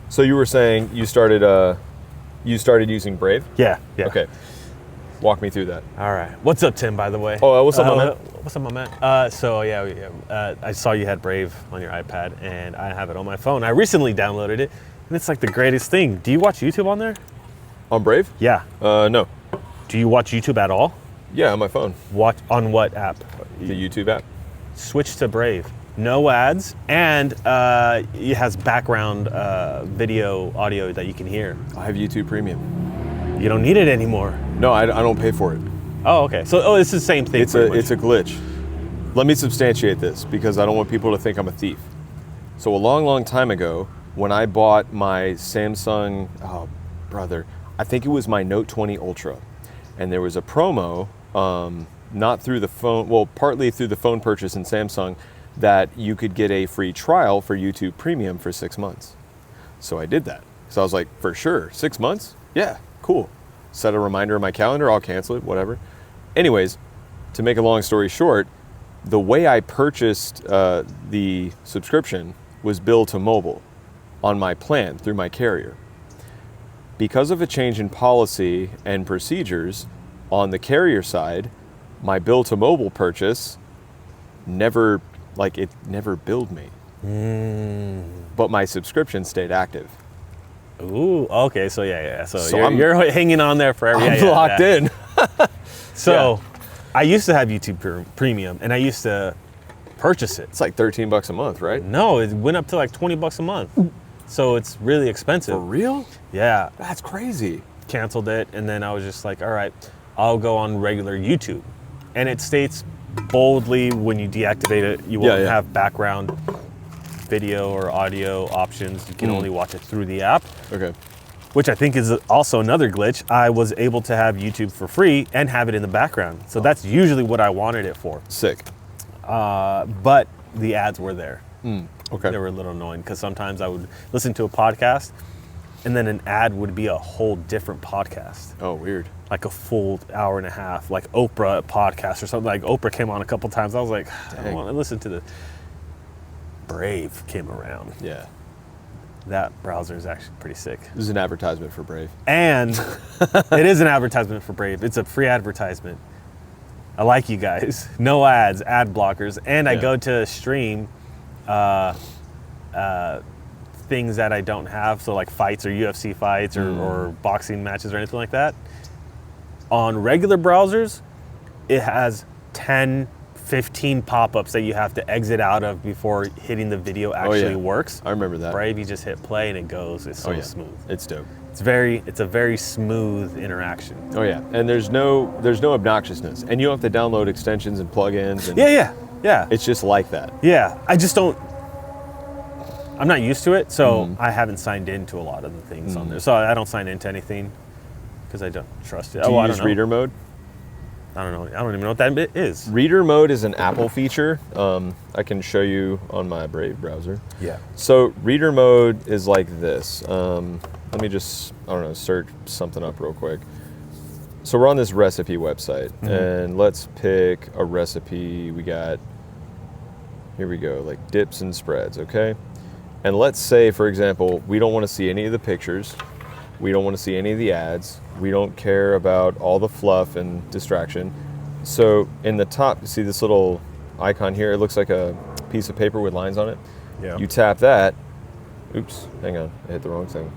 So you were saying you started using Brave? Yeah. Okay. Walk me through that. All right. What's up, Tim, by the way? Oh, what's up, my man? What's up, my man? I saw you had Brave on your iPad, and I have it on my phone. I recently downloaded it, and it's like the greatest thing. Do you watch YouTube on there? On Brave? Yeah. No. Do you watch YouTube at all? Yeah, on my phone. Watch on what app? The YouTube app. Switch to Brave. No ads, and it has background video, audio that you can hear. I have YouTube Premium. You don't need it anymore. No, I don't pay for it. Oh, okay. So, it's the same thing. It's a glitch. Let me substantiate this because I don't want people to think I'm a thief. So a long time ago, when I bought my Samsung, I think it was my Note 20 Ultra, and there was a promo, not through the phone, well, partly through the phone purchase in Samsung, that you could get a free trial for YouTube Premium for 6 months. So I did that. So I was like, for sure, 6 months? Yeah, cool. Set a reminder in my calendar, I'll cancel it, whatever. Anyways, to make a long story short, the way I purchased the subscription was billed to mobile on my plan through my carrier. Because of a change in policy and procedures on the carrier side, my bill to mobile purchase never billed me. But my subscription stayed active. Ooh, okay, so yeah. So you're hanging on there forever. I'm locked in. So, I used to have YouTube Premium, and I used to purchase it. It's like $13 a month, right? No, it went up to like $20 a month. So it's really expensive. For real? Yeah. That's crazy. Canceled it, and then I was just like, all right, I'll go on regular YouTube. And it states boldly when you deactivate it, you won't have background video or audio options. You can only watch it through the app. Okay. Which I think is also another glitch. I was able to have YouTube for free and have it in the background. So that's usually what I wanted it for. Sick. But the ads were there. Okay. They were a little annoying because sometimes I would listen to a podcast and then an ad would be a whole different podcast. Oh, weird. Like a full hour and a half, like Oprah podcast or something. Like Oprah came on a couple times. I was like, I don't want to listen to the Brave came around. Yeah. That browser is actually pretty sick. This is an advertisement for Brave. And it is an advertisement for Brave. It's a free advertisement. I like you guys. No ads, ad blockers. And I go to stream things that I don't have. So like fights or UFC fights or boxing matches or anything like that. On regular browsers, it has 10, 15 pop-ups that you have to exit out of before hitting the video actually works. I remember that. Brave, you just hit play and it goes. It's so smooth. It's dope. It's a very smooth interaction. Oh yeah, and there's no obnoxiousness, and you don't have to download extensions and plugins. And Yeah. It's just like that. Yeah, I'm not used to it, so I haven't signed into a lot of the things on there. So I don't sign into anything because I don't trust it. Do you use reader mode? I don't know. I don't even know what that bit is. Reader mode is an Apple feature. I can show you on my Brave browser. Yeah. So reader mode is like this. Let me just, search something up real quick. So we're on this recipe website, and let's pick a recipe. Here we go, like dips and spreads, okay? And let's say, for example, we don't want to see any of the pictures. We don't want to see any of the ads. We don't care about all the fluff and distraction. So in the top, you see this little icon here? It looks like a piece of paper with lines on it. Yeah. You tap that. Oops, hang on, I hit the wrong thing.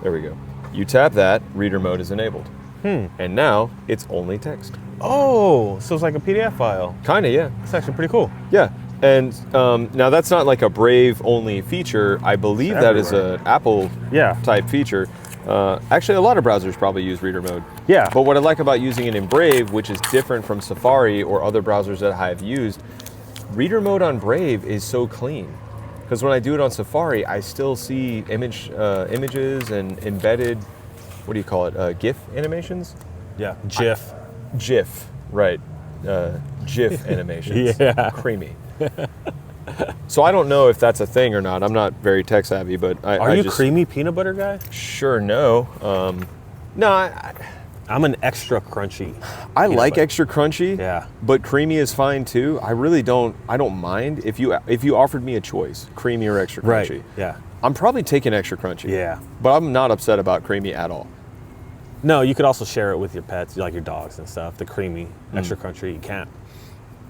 There we go. You tap that, reader mode is enabled. And now it's only text. Oh, so it's like a PDF file. Kinda, yeah. It's actually pretty cool. Yeah. And now that's not like a Brave only feature. I believe that is an Apple type feature. Actually, a lot of browsers probably use reader mode. Yeah. But what I like about using it in Brave, which is different from Safari or other browsers that I have used, reader mode on Brave is so clean. Because when I do it on Safari, I still see images and embedded, what do you call it, GIF animations? Yeah, GIF. GIF, right. GIF animations. Yeah. Creamy. So I don't know if that's a thing or not. I'm not very tech savvy, but Are you creamy peanut butter guy? Sure, no. No, I'm an extra crunchy. I like extra crunchy. Yeah. But creamy is fine too. I really don't. I don't mind if you offered me a choice, creamy or extra crunchy. Right. Yeah. I'm probably taking extra crunchy. Yeah. But I'm not upset about creamy at all. No, you could also share it with your pets, like your dogs and stuff. The creamy, extra crunchy, you can't.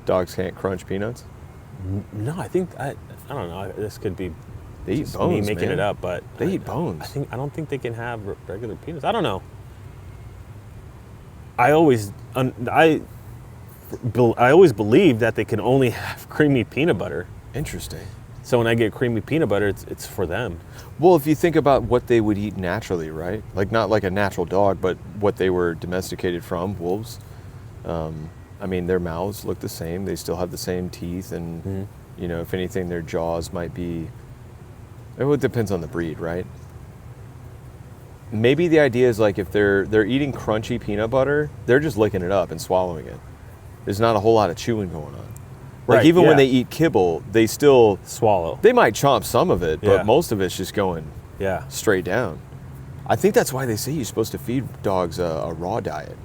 Dogs can't crunch peanuts. No, I think I don't know. This could be They eat just bones, me making man. it up, but They eat bones. I don't think they can have regular peanuts. I don't know. I always believed that they can only have creamy peanut butter. Interesting. So when I get creamy peanut butter, it's for them. Well, if you think about what they would eat naturally, right? Like not like a natural dog, but what they were domesticated from, wolves. I mean, their mouths look the same. They still have the same teeth, and you know, if anything, their jaws might be. It depends on the breed, right? Maybe the idea is like if they're eating crunchy peanut butter, they're just licking it up and swallowing it. There's not a whole lot of chewing going on. Like Right, even when yeah. they eat kibble, they still Swallow. they might chomp some of it, but Yeah. most of it's just going Yeah. straight down. I think that's why they say you're supposed to feed dogs a raw diet.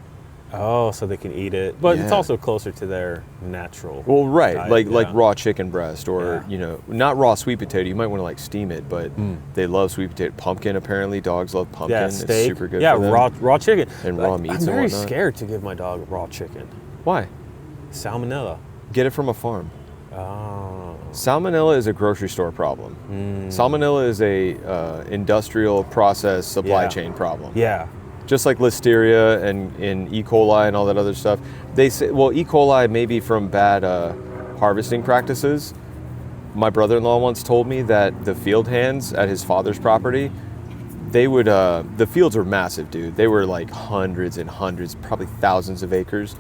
Oh, so they can eat it, but it's Yeah. also closer to their natural. Well, right, diet, like yeah. raw chicken breast, or Yeah. you know, not raw sweet potato. You might want to like steam it, but they love sweet potato. Pumpkin, apparently, dogs love pumpkin. Yeah, It's steak. super good. Yeah, for them. raw chicken And raw meats I'm and very whatnot. scared to give my dog raw chicken. Why? Salmonella. Get it from a farm. Oh. Salmonella is a grocery store problem. Salmonella is a industrial process supply Yeah. chain problem. Yeah. Just like Listeria and E. coli and all that other stuff. They say, well, E. coli may be from bad harvesting practices. My brother-in-law once told me that the field hands at his father's property, they would, the fields were massive, dude. They were like hundreds and hundreds, probably thousands of acres.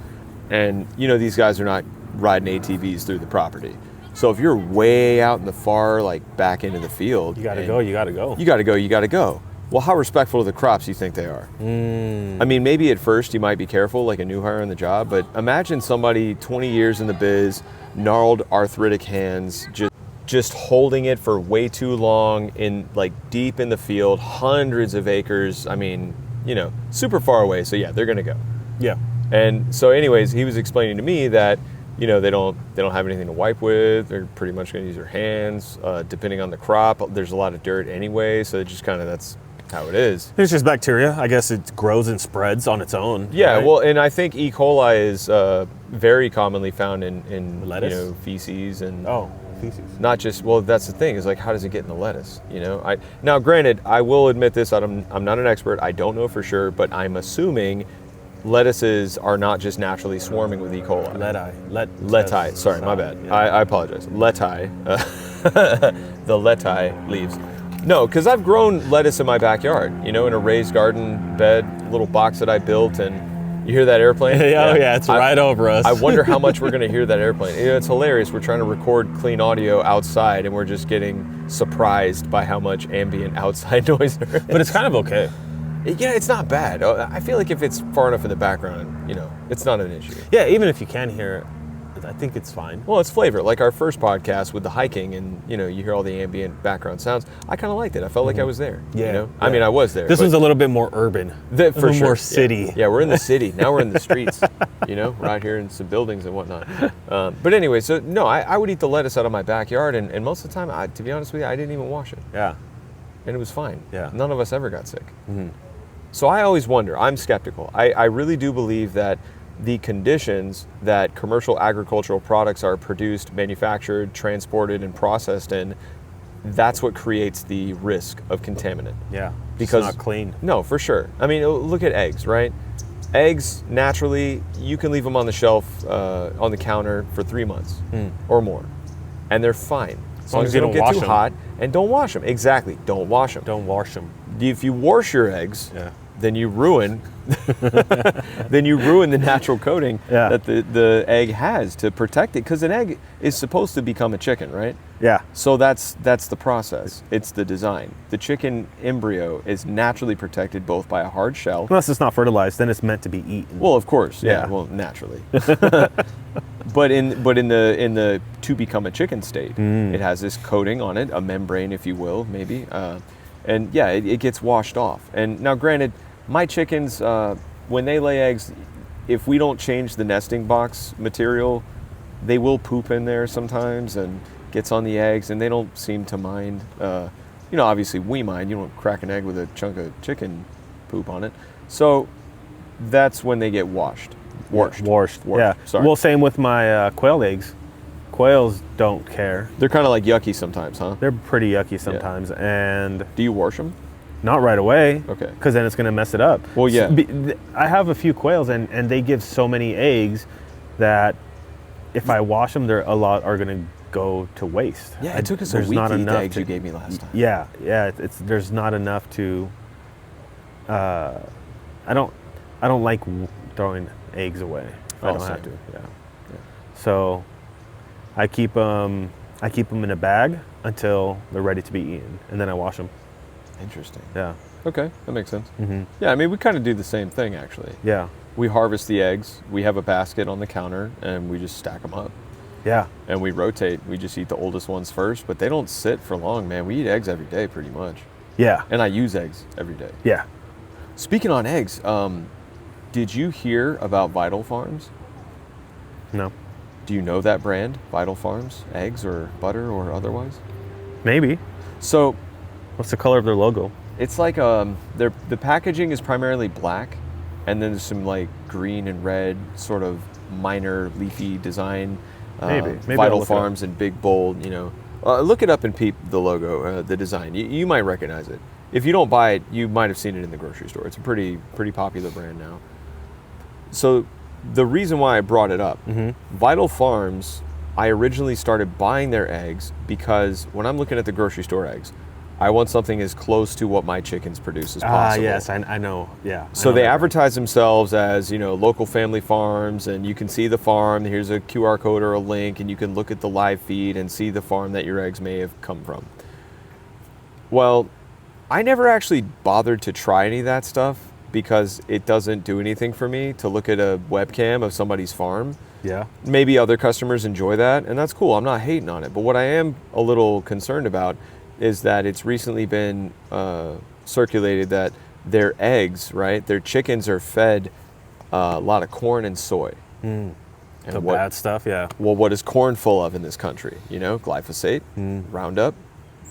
And, you know, these guys are not riding ATVs through the property. So if you're way out in the far, like back into the field, You gotta and go. You gotta go. You gotta go, you gotta go. Well, how respectful of the crops do you think they are? I mean, maybe at first you might be careful, like a new hire on the job, but imagine somebody 20 years in the biz, gnarled arthritic hands, just holding it for way too long in like deep in the field, hundreds of acres. I mean, you know, super far away. So yeah, they're gonna go. Yeah. And so anyways, he was explaining to me that, you know, they don't have anything to wipe with. They're pretty much going to use their hands. Depending on the crop, there's a lot of dirt anyway, so it just kind of, that's how it is. It's just bacteria. I guess it grows and spreads on its own. Yeah, right? well, and I think E. coli is very commonly found in Lettuce? you know, feces and feces. not just, well, that's the thing, is like, how does it get in the lettuce? You know, now granted, I will admit this, I'm not an expert, I don't know for sure, but I'm assuming lettuces are not just naturally swarming with E. coli. Leti, sorry, my bad. Yeah. I apologize. Leti, the leti leaves. No, because I've grown lettuce in my backyard, you know, in a raised garden bed, little box that I built, and you hear that airplane? Yeah, it's right over us. I wonder how much we're going to hear that airplane. You know, it's hilarious. We're trying to record clean audio outside, and we're just getting surprised by how much ambient outside noise there is. But it's kind of okay. Yeah, it's not bad. I feel like if it's far enough in the background, you know, it's not an issue. Yeah, even if you can hear it, I think it's fine. Well, it's flavor. Like our first podcast with the hiking, and you know, you hear all the ambient background sounds. I kind of liked it. I felt like I was there. Yeah, You know? yeah. I mean, I was there. This but one's a little bit more urban. for a little sure. more city. Yeah, we're in the city now. We're in the streets. You know, we're out here in some buildings and whatnot. But anyway, so no, I would eat the lettuce out of my backyard, and most of the time, to be honest with you, I didn't even wash it, Yeah. and it was fine. Yeah. None of us ever got sick. So I always wonder. I'm skeptical. I really do believe that the conditions that commercial agricultural products are produced, manufactured, transported, and processed in, that's what creates the risk of contaminant. Yeah. Because it's not clean. No, for sure. I mean, look at eggs, right? Eggs, naturally, you can leave them on the shelf, on the counter for 3 months or more, and they're fine. As long as they don't get wash too them. hot, and don't wash them. Exactly, don't wash them. Don't wash them. If you wash your eggs, Yeah. then you ruin the natural coating Yeah. that the egg has to protect it, because an egg is supposed to become a chicken, right? Yeah. So that's the process. It's the design. The chicken embryo is naturally protected both by a hard shell. Unless it's not fertilized, then it's meant to be eaten. Well, of course, yeah. Yeah. Well, naturally. But in the to become a chicken state, it has this coating on it, a membrane, if you will, maybe, and yeah, it gets washed off. And now, granted, my chickens, when they lay eggs, if we don't change the nesting box material, they will poop in there sometimes and gets on the eggs, and they don't seem to mind. you know, obviously we mind. You don't crack an egg with a chunk of chicken poop on it. So that's when they get washed. Washed. Yeah. Sorry. Well, same with my quail eggs. Quails don't care. They're kind of like yucky sometimes, huh? They're pretty yucky sometimes, and Do you wash them? not right away. Okay. Because then it's going to mess it up. Well, yeah. I have a few quails, and they give so many eggs that if I wash them, a lot are going to go to waste. Yeah, it took us a There's week not to eat the enough eggs you gave me last time. Yeah, there's not enough to. I don't like throwing eggs away if I Oh, don't have same. to. Yeah. So I keep them in a bag until they're ready to be eaten, and then I wash them. Interesting. Yeah. Okay, that makes sense. Mm-hmm. Yeah, I mean, we kind of do the same thing, actually. Yeah. We harvest the eggs, we have a basket on the counter, and we just stack them up. Yeah. And we rotate. We just eat the oldest ones first, but they don't sit for long, man. We eat eggs every day, pretty much. Yeah. And I use eggs every day. Yeah. Speaking on eggs, did you hear about Vital Farms? No. Do you know that brand, Vital Farms? Eggs or butter or otherwise? Maybe. So What's the color of their logo? it's like the packaging is primarily black, and then there's some like green and red sort of minor leafy design. Maybe I'll Vital look it up. Farms in big bold, you know. Look it up and peep the logo, the design. You might recognize it. If you don't buy it, you might have seen it in the grocery store. It's a pretty popular brand now. So the reason why I brought it up, Vital Farms, I originally started buying their eggs because when I'm looking at the grocery store eggs, I want something as close to what my chickens produce as possible. Yes, I know. Yeah. I So know they that brand. advertise themselves as, you know, local family farms, and you can see the farm. Here's a QR code or a link, and you can look at the live feed and see the farm that your eggs may have come from. Well, I never actually bothered to try any of that stuff because it doesn't do anything for me to look at a webcam of somebody's farm. Yeah. Maybe other customers enjoy that, and that's cool. I'm not hating on it. But what I am a little concerned about is that it's recently been circulated that their eggs, right, their chickens are fed a lot of corn and soy. And The bad stuff. Yeah. well, what is corn full of in this country? You know, glyphosate, Roundup,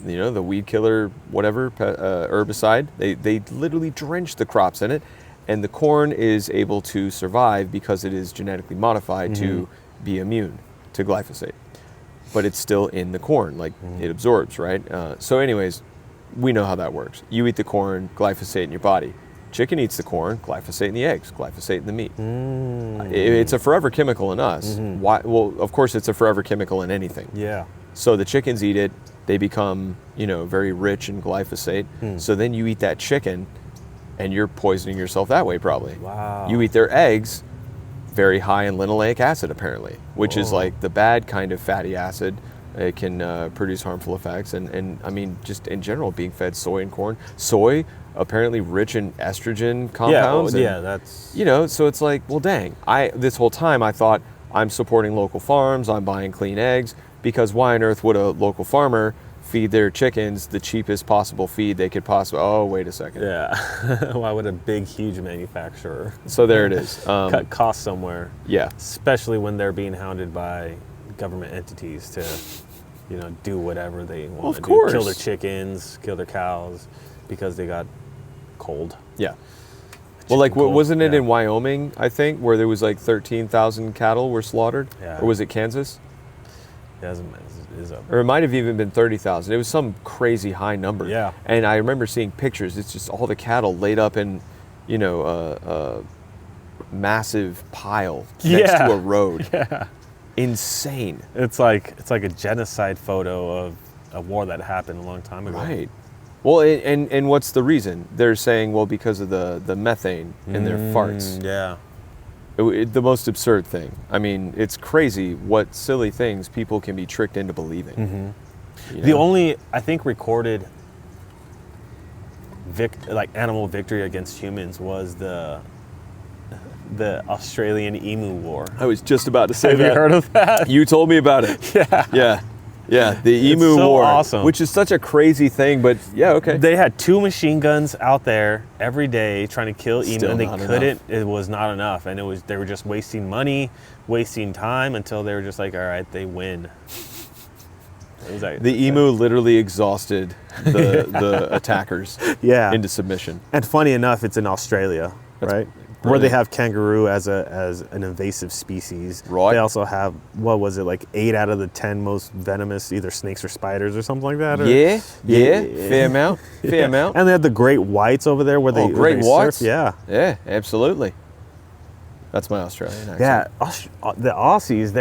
you know, the weed killer, whatever, herbicide. They literally drench the crops in it. And the corn is able to survive because it is genetically modified to be immune to glyphosate. But it's still in the corn, like it absorbs, right? So anyways, we know how that works. You eat the corn, glyphosate in your body. Chicken eats the corn, glyphosate in the eggs, glyphosate in the meat. It's a forever chemical in us. Why? Well, of course, it's a forever chemical in anything. Yeah. So the chickens eat it, they become, you know, very rich in glyphosate. So then you eat that chicken and you're poisoning yourself that way probably. Wow. You eat their eggs, very high in linoleic acid apparently, which is like the bad kind of fatty acid. It can produce harmful effects. And I mean, just in general, being fed soy and corn. Soy, apparently rich in estrogen compounds. Yeah. and, That's. you know, so it's like, well, dang. This whole time I thought I'm supporting local farms, I'm buying clean eggs, because why on earth would a local farmer feed their chickens the cheapest possible feed they could possibly? Oh, wait a second. Yeah. Why would a big, huge manufacturer So there it is. cut costs somewhere? Yeah. Especially when they're being hounded by government entities to, you know, do whatever they want Well, of to do. course. Kill their chickens, kill their cows, because they got cold. Yeah. Well, like, cold, wasn't it yeah. in Wyoming, I think, where there was like 13,000 cattle were slaughtered? Yeah. Or was it Kansas? Yeah, is up. Or it might have even been 30,000. It was some crazy high number. Yeah. And I remember seeing pictures. It's just all the cattle laid up in, you know, a massive pile next Yeah. to a road. Yeah. Insane. It's like a genocide photo of a war that happened a long time ago. Right. Well, and what's the reason? They're saying, well, because of the methane in their farts. Yeah. The most absurd thing. I mean, it's crazy what silly things people can be tricked into believing. You The know? only, I think, recorded animal victory against humans was the Australian emu war. I was just about to say Have that. you heard of that? You told me about it. Yeah. Yeah. The emu so war, awesome. which is such a crazy thing, but yeah, okay. They had 2 machine guns out there every day trying to kill emu, Still and they not couldn't. It was not enough, and they were just wasting money, wasting time until they were just like, all right, they win. It was like, The emu literally exhausted the attackers Yeah. into submission. And funny enough, it's in Australia, right? Where they have kangaroo as an invasive species. Right. They also have, what was it, like 8 out of the 10 most venomous either snakes or spiders or something like that? Or, Yeah, fair amount, fair amount. And they have the great whites over there where they Great where they whites? surf. Yeah. Yeah, absolutely. That's my Australian accent. Yeah, the Aussies,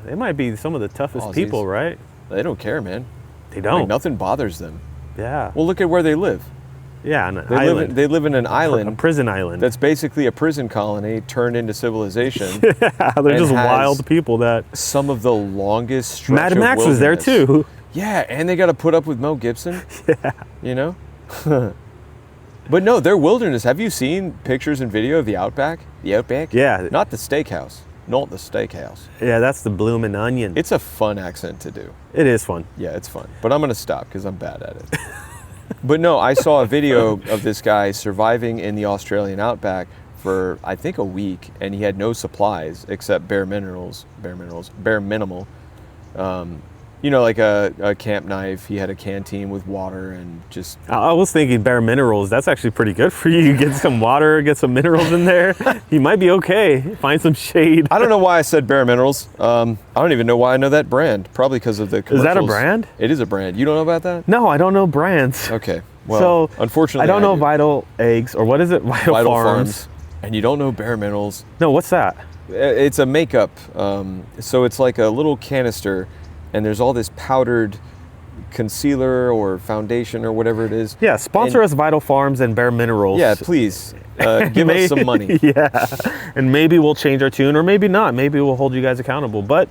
they might be some of the toughest Aussies. people, right? They don't care, man. They don't. Like, nothing bothers them. Yeah. Well, look at where they live. Yeah, an They island. they live in an a island prison island. that's basically a prison colony turned into civilization. They're and just has wild people that. Some of the longest stretch Mad of Max was there wilderness. too. Yeah, and they got to put up with Mel Gibson. Yeah. You know? But no, they're wilderness. Have you seen pictures and video of the Outback? The Outback? Yeah. Not the steakhouse. Not the steakhouse. Yeah, that's the bloomin' onion. It's a fun accent to do. It is fun. Yeah, it's fun. But I'm going to stop because I'm bad at it. But no, I saw a video of this guy surviving in the Australian outback for, I think, a week, and he had no supplies except bare minimal. You know, like a camp knife. He had a canteen with water and just... I was thinking bare minerals. That's actually pretty good for you. Get some water, get some minerals in there. You might be okay. Find some shade. I don't know why I said Bare Minerals. I don't even know why I know that brand. Probably because of the commercials. Is that a brand? It is a brand. You don't know about that? No, I don't know brands. Okay. Well, So, unfortunately, I don't know do. Vital Eggs, or what is it? Vital, Vital Farms. Farms. And you don't know Bare Minerals. No, what's that? It's a makeup. So it's like a little canister, and there's all this powdered concealer or foundation or whatever it is. Yeah, sponsor us Vital Farms and Bare Minerals. Yeah, please give us some money. Yeah, and maybe we'll change our tune, or maybe not. Maybe we'll hold you guys accountable. But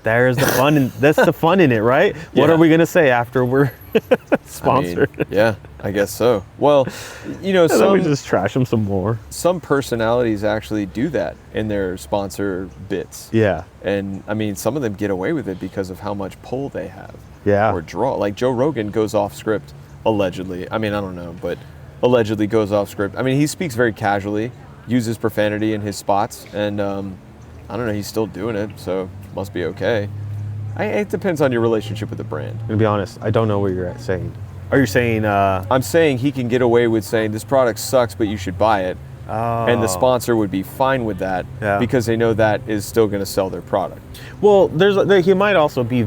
there's the fun. That's the fun in it, right? What Yeah. are we gonna say after we're sponsored? I mean, yeah, I guess so. Well, you know, And then we some just trash them some more. some personalities actually do that in their sponsor bits. Yeah, And I mean, some of them get away with it because of how much pull they have. Yeah. Or draw. Like Joe Rogan goes off script, allegedly. I mean, I don't know, but allegedly goes off script. I mean, he speaks very casually, uses profanity in his spots, and I don't know, he's still doing it, so must be okay. It depends on your relationship with the brand. I'm gonna be honest. I don't know what you're saying. Are you saying? I'm saying he can get away with saying this product sucks, but you should buy it. And the sponsor would be fine with that Yeah. because they know that is still going to sell their product. Well, he might also be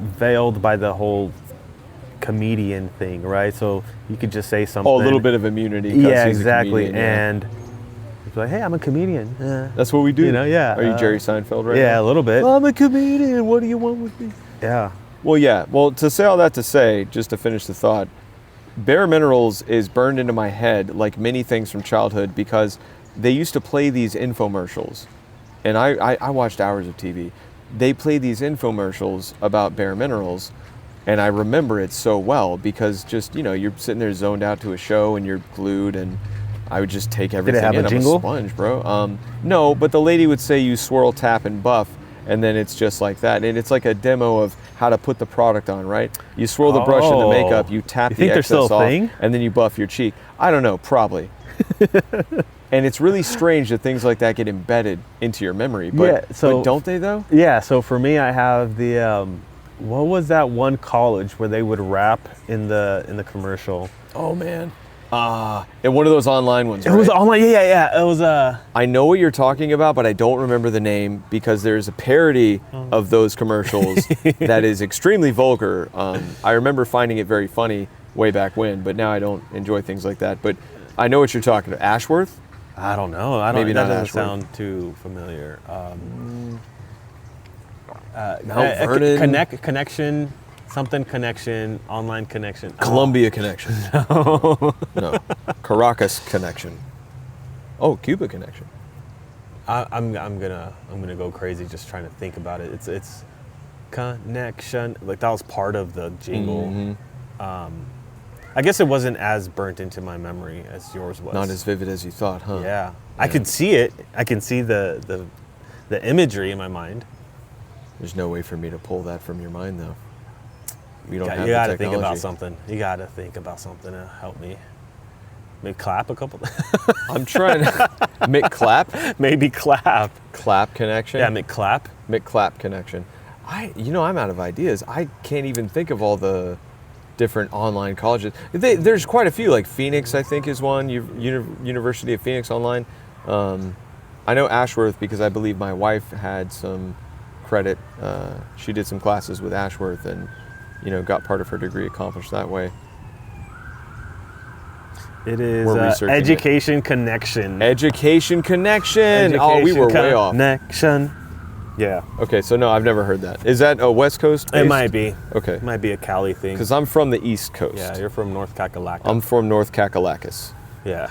veiled by the whole comedian thing, right? So you could just say something. Oh, a little bit of immunity. 'cause Yeah, he's a exactly. comedian, yeah. And it's like, hey, I'm a comedian. That's what we do. You know, yeah, Are you Jerry Seinfeld right yeah, now? a little bit. I'm a comedian. What do you want with me? Yeah. Well, yeah. Well, to say all that to say, just to finish the thought, Bare Minerals is burned into my head like many things from childhood because they used to play these infomercials. And I watched hours of TV. They play these infomercials about Bare Minerals. And I remember it so well because just, you know, you're sitting there zoned out to a show and you're glued and I would just take everything have a in. I'm jingle? a sponge, bro. No, but the lady would say you swirl, tap, and buff, and then it's just like that. And it's like a demo of how to put the product on, right? You swirl the brush in the makeup, you tap You the think there's excess still a off, thing? and then you buff your cheek. I don't know, probably. And it's really strange that things like that get embedded into your memory. But, Yeah, so- but don't they, though? Yeah. So for me, I have the what was that one college where they would rap in the commercial? Oh, man. And one of those online ones, It right? was online. Yeah. It was I know what you're talking about, but I don't remember the name because there's a parody of those commercials that is extremely vulgar. I remember finding it very funny way back when, but now I don't enjoy things like that. But I know what you're talking about. Ashworth? I don't know. Maybe That not doesn't Ashworth. sound too familiar. Mount Vernon? Connection, online connection. Columbia Connection. No. Caracas Connection. Oh, Cuba Connection. I'm gonna go crazy just trying to think about it. It's connection. Like that was part of the jingle. I guess it wasn't as burnt into my memory as yours was. Not as vivid as you thought, huh? Yeah. I could see it. I can see the imagery in my mind. There's no way for me to pull that from your mind, though. We don't have You the gotta technology. think about something. You gotta think about something to help me. Maybe clap a couple. I'm trying to... Mick Clap? Maybe clap. Clap Connection? Yeah, clap. McClap Connection. I'm out of ideas. I can't even think of all the different online colleges. There's quite a few, like Phoenix, I think, is one. University of Phoenix Online. I know Ashworth because I believe my wife had some credit. She did some classes with Ashworth and, got part of her degree accomplished that way. It is We're researching Education Connection. Education Connection. Oh, we were way off. Connection. Yeah. Okay, so no, I've never heard that. Is that a West Coast based? It might be. Okay. It might be a Cali thing. Because I'm from the East Coast. Yeah, you're from North Kakalaka. I'm from North Kakalakis. Yeah.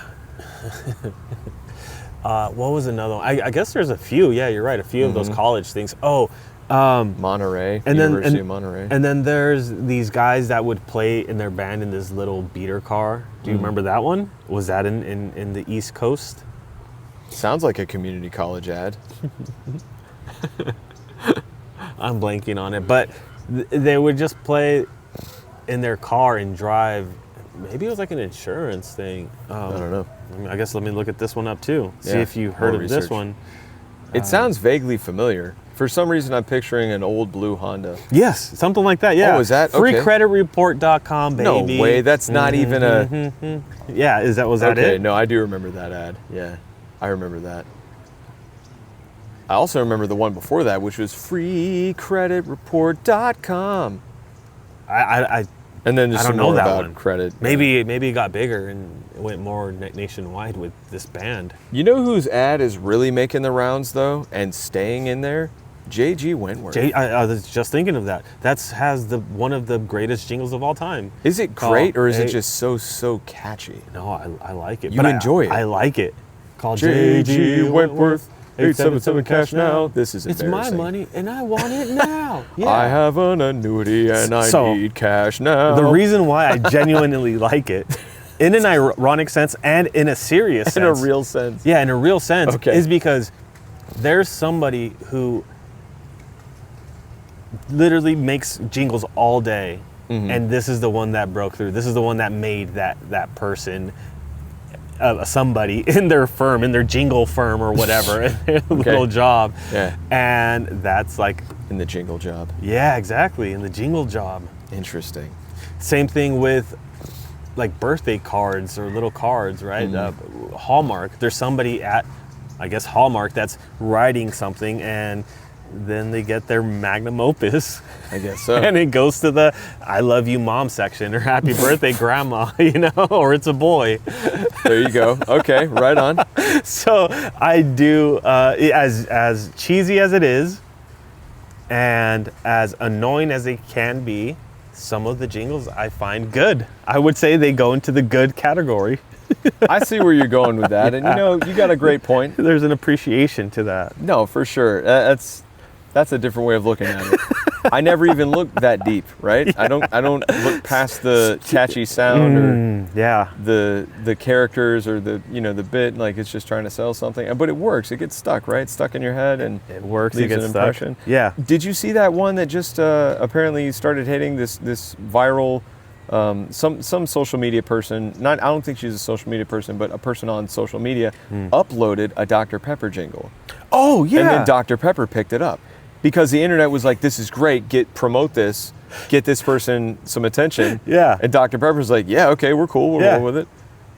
What was another one? I guess there's a few. Yeah, you're right. A few of those college things. Oh, Monterey. University of Monterey. And then there's these guys that would play in their band in this little beater car. Do you remember that one? Was that in the East Coast? Sounds like a community college ad. I'm blanking on it, but they would just play in their car and drive. Maybe it was like an insurance thing. I don't know. I guess let me look at this one up too. See Yeah, if you heard more of this research. one. It sounds vaguely familiar. For some reason, I'm picturing an old blue Honda. Yes, something like that. Yeah. Oh, is that? Okay. Freecreditreport.com, baby. No way. That's not even a. Yeah, was that Okay, it? no, I do remember that ad. Yeah, I remember that. I also remember the one before that, which was freecreditreport.com. I And then there's I don't some know more that about one. credit. maybe it got bigger and it went more nationwide with this band. You know whose ad is really making the rounds though, and staying in there? J.G. Wentworth. I was just thinking of that. That's has one of the greatest jingles of all time. Is it Called great or is it A- just so catchy? No, I like it. You but enjoy it. I like it. Called J.G. Wentworth, 877 cash now. This is It's embarrassing. my money and I want it now. Yeah. I have an annuity and I So, need cash now. The reason why I genuinely like it, in an ironic sense and in a serious sense. in a real sense. Yeah, in a real sense, Okay. is because there's somebody who literally makes jingles all day, and this is the one that broke through. This is the one that made that person somebody in their firm, in their jingle firm or whatever, in their little job. Yeah. And that's like, In the jingle job. yeah, exactly, in the jingle job. Interesting. Same thing with like birthday cards or little cards, right? Hallmark. There's somebody at, I guess, Hallmark that's writing something, and then they get their magnum opus, I guess so. and it goes to the "I love you, mom" section, or "Happy birthday, grandma," or "It's a boy." There you go. Okay, right on. So I do, as cheesy as it is, and as annoying as they can be, some of the jingles I find good. I would say they go into the good category. I see where you're going with that, and you got a great point. There's an appreciation to that. No, for sure. That's a different way of looking at it. I never even look that deep, right? I don't look past the catchy sound or Yeah. the characters or the the bit, like it's just trying to sell something. But it works. It gets stuck, right? It's stuck in your head and It works. leaves It gets an stuck. impression. Yeah. Did you see that one that just apparently started hitting this viral? Some social media person, I don't think she's a social media person, but a person on social media uploaded a Dr. Pepper jingle. Oh, yeah. And then Dr. Pepper picked it up because the internet was like, this is great, promote this, get this person some attention. Yeah. And Dr. Pepper's like, yeah, okay, we're cool, we'll roll with it.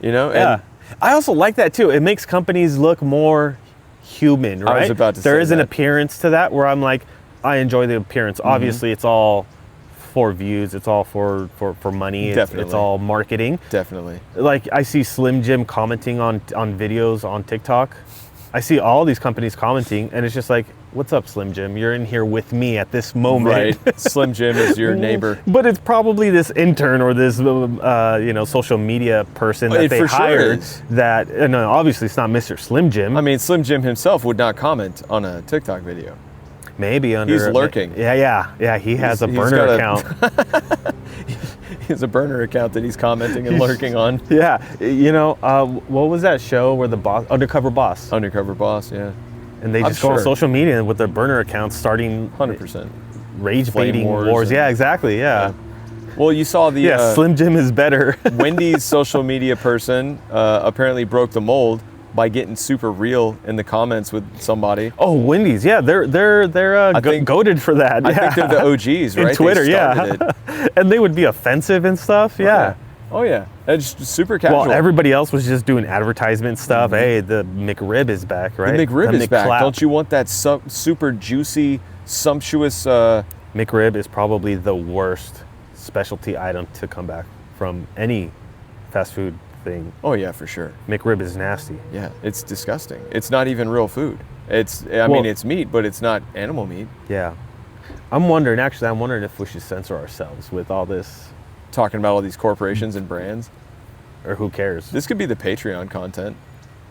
And Yeah. I also like that too. It makes companies look more human, right? I was about to There say is an that. appearance to that where I'm like, I enjoy the appearance. Obviously, it's all for views. It's all for money. It's Definitely. all marketing. Definitely. Like I see Slim Jim commenting on videos on TikTok. I see all these companies commenting, and it's just like, what's up, Slim Jim? You're in here with me at this moment. Right. Slim Jim is your neighbor. But it's probably this intern or this, social media person that It they for sure hired. is. That no, obviously it's not Mr. Slim Jim. I mean, Slim Jim himself would not comment on a TikTok video. Maybe under. He's lurking. Yeah. He has a He's burner got a- account. He has a burner account that he's commenting and lurking on. Yeah. What was that show where the boss, Undercover Boss, Undercover boss, yeah. and they I'm just go on sure. social media with their burner accounts, starting 100%. rage Flame baiting wars wars. and- Yeah, exactly. Yeah. Well, you saw the Slim Jim is better. Wendy's social media person apparently broke the mold by getting super real in the comments with somebody. Oh, Wendy's, yeah, they're think- goated for that. I Yeah. think they're the OGs, right? In Twitter, They yeah. started it. And they would be offensive and stuff. Yeah. Oh yeah. It's super casual. Well, everybody else was just doing advertisement stuff. Hey, the McRib is back, right? the McRib is back. McClap. Don't you want that super juicy, sumptuous? McRib is probably the worst specialty item to come back from any fast food thing. Oh yeah, for sure. McRib is nasty. Yeah, it's disgusting. It's not even real food. I Well- mean, it's meat, but it's not animal meat. Yeah. I'm wondering if we should censor ourselves with all this, Talking about all these corporations and brands. or who cares? This could be the Patreon content.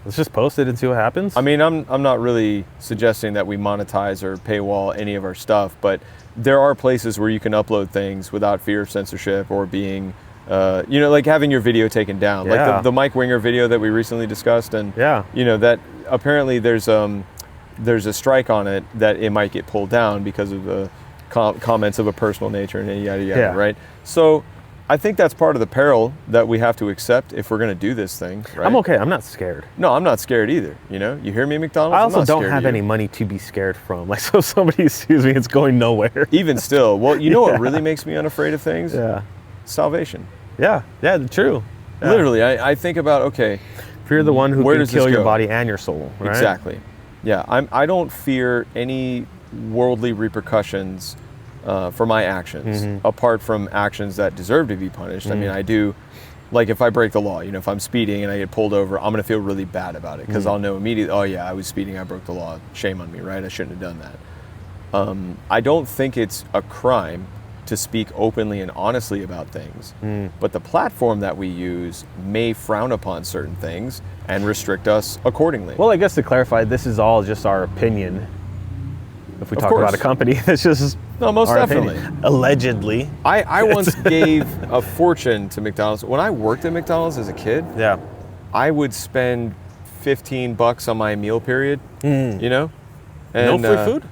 Let's just post it and see what happens. I mean, I'm not really suggesting that we monetize or paywall any of our stuff, but there are places where you can upload things without fear of censorship or being, like having your video taken down. Yeah. Like the Mike Winger video that we recently discussed, and Yeah. that apparently there's a strike on it that it might get pulled down because of the comments of a personal nature and yada yada, Yeah. right? So I think that's part of the peril that we have to accept if we're going to do this thing, right? I'm okay. I'm not scared. No, I'm not scared either. You hear me, McDonald's? I I'm also not don't scared have of you. any money to be scared from. Like, so if somebody sues me, it's going nowhere. Even still, well, you know Yeah. what really makes me unafraid of things? Yeah. Salvation. Yeah. Yeah. True. Yeah. Literally, I think about, okay, Fear the one who Where can does this kill your go? body and your soul. Right? exactly. Yeah, I don't fear any worldly repercussions for my actions, Mm-hmm. apart from actions that deserve to be punished. I mean, I do, like if I break the law, if I'm speeding and I get pulled over, I'm going to feel really bad about it because Mm-hmm. I'll know immediately, oh yeah, I was speeding, I broke the law. Shame on me, right? I shouldn't have done that. I don't think it's a crime to speak openly and honestly about things, but the platform that we use may frown upon certain things and restrict us accordingly. Well, I guess to clarify, this is all just our opinion. If we Of talk course. about a company, it's just No, most our definitely. opinion. Allegedly. I once gave a fortune to McDonald's. When I worked at McDonald's as a kid, Yeah. I would spend $15 on my meal period, And, No free food?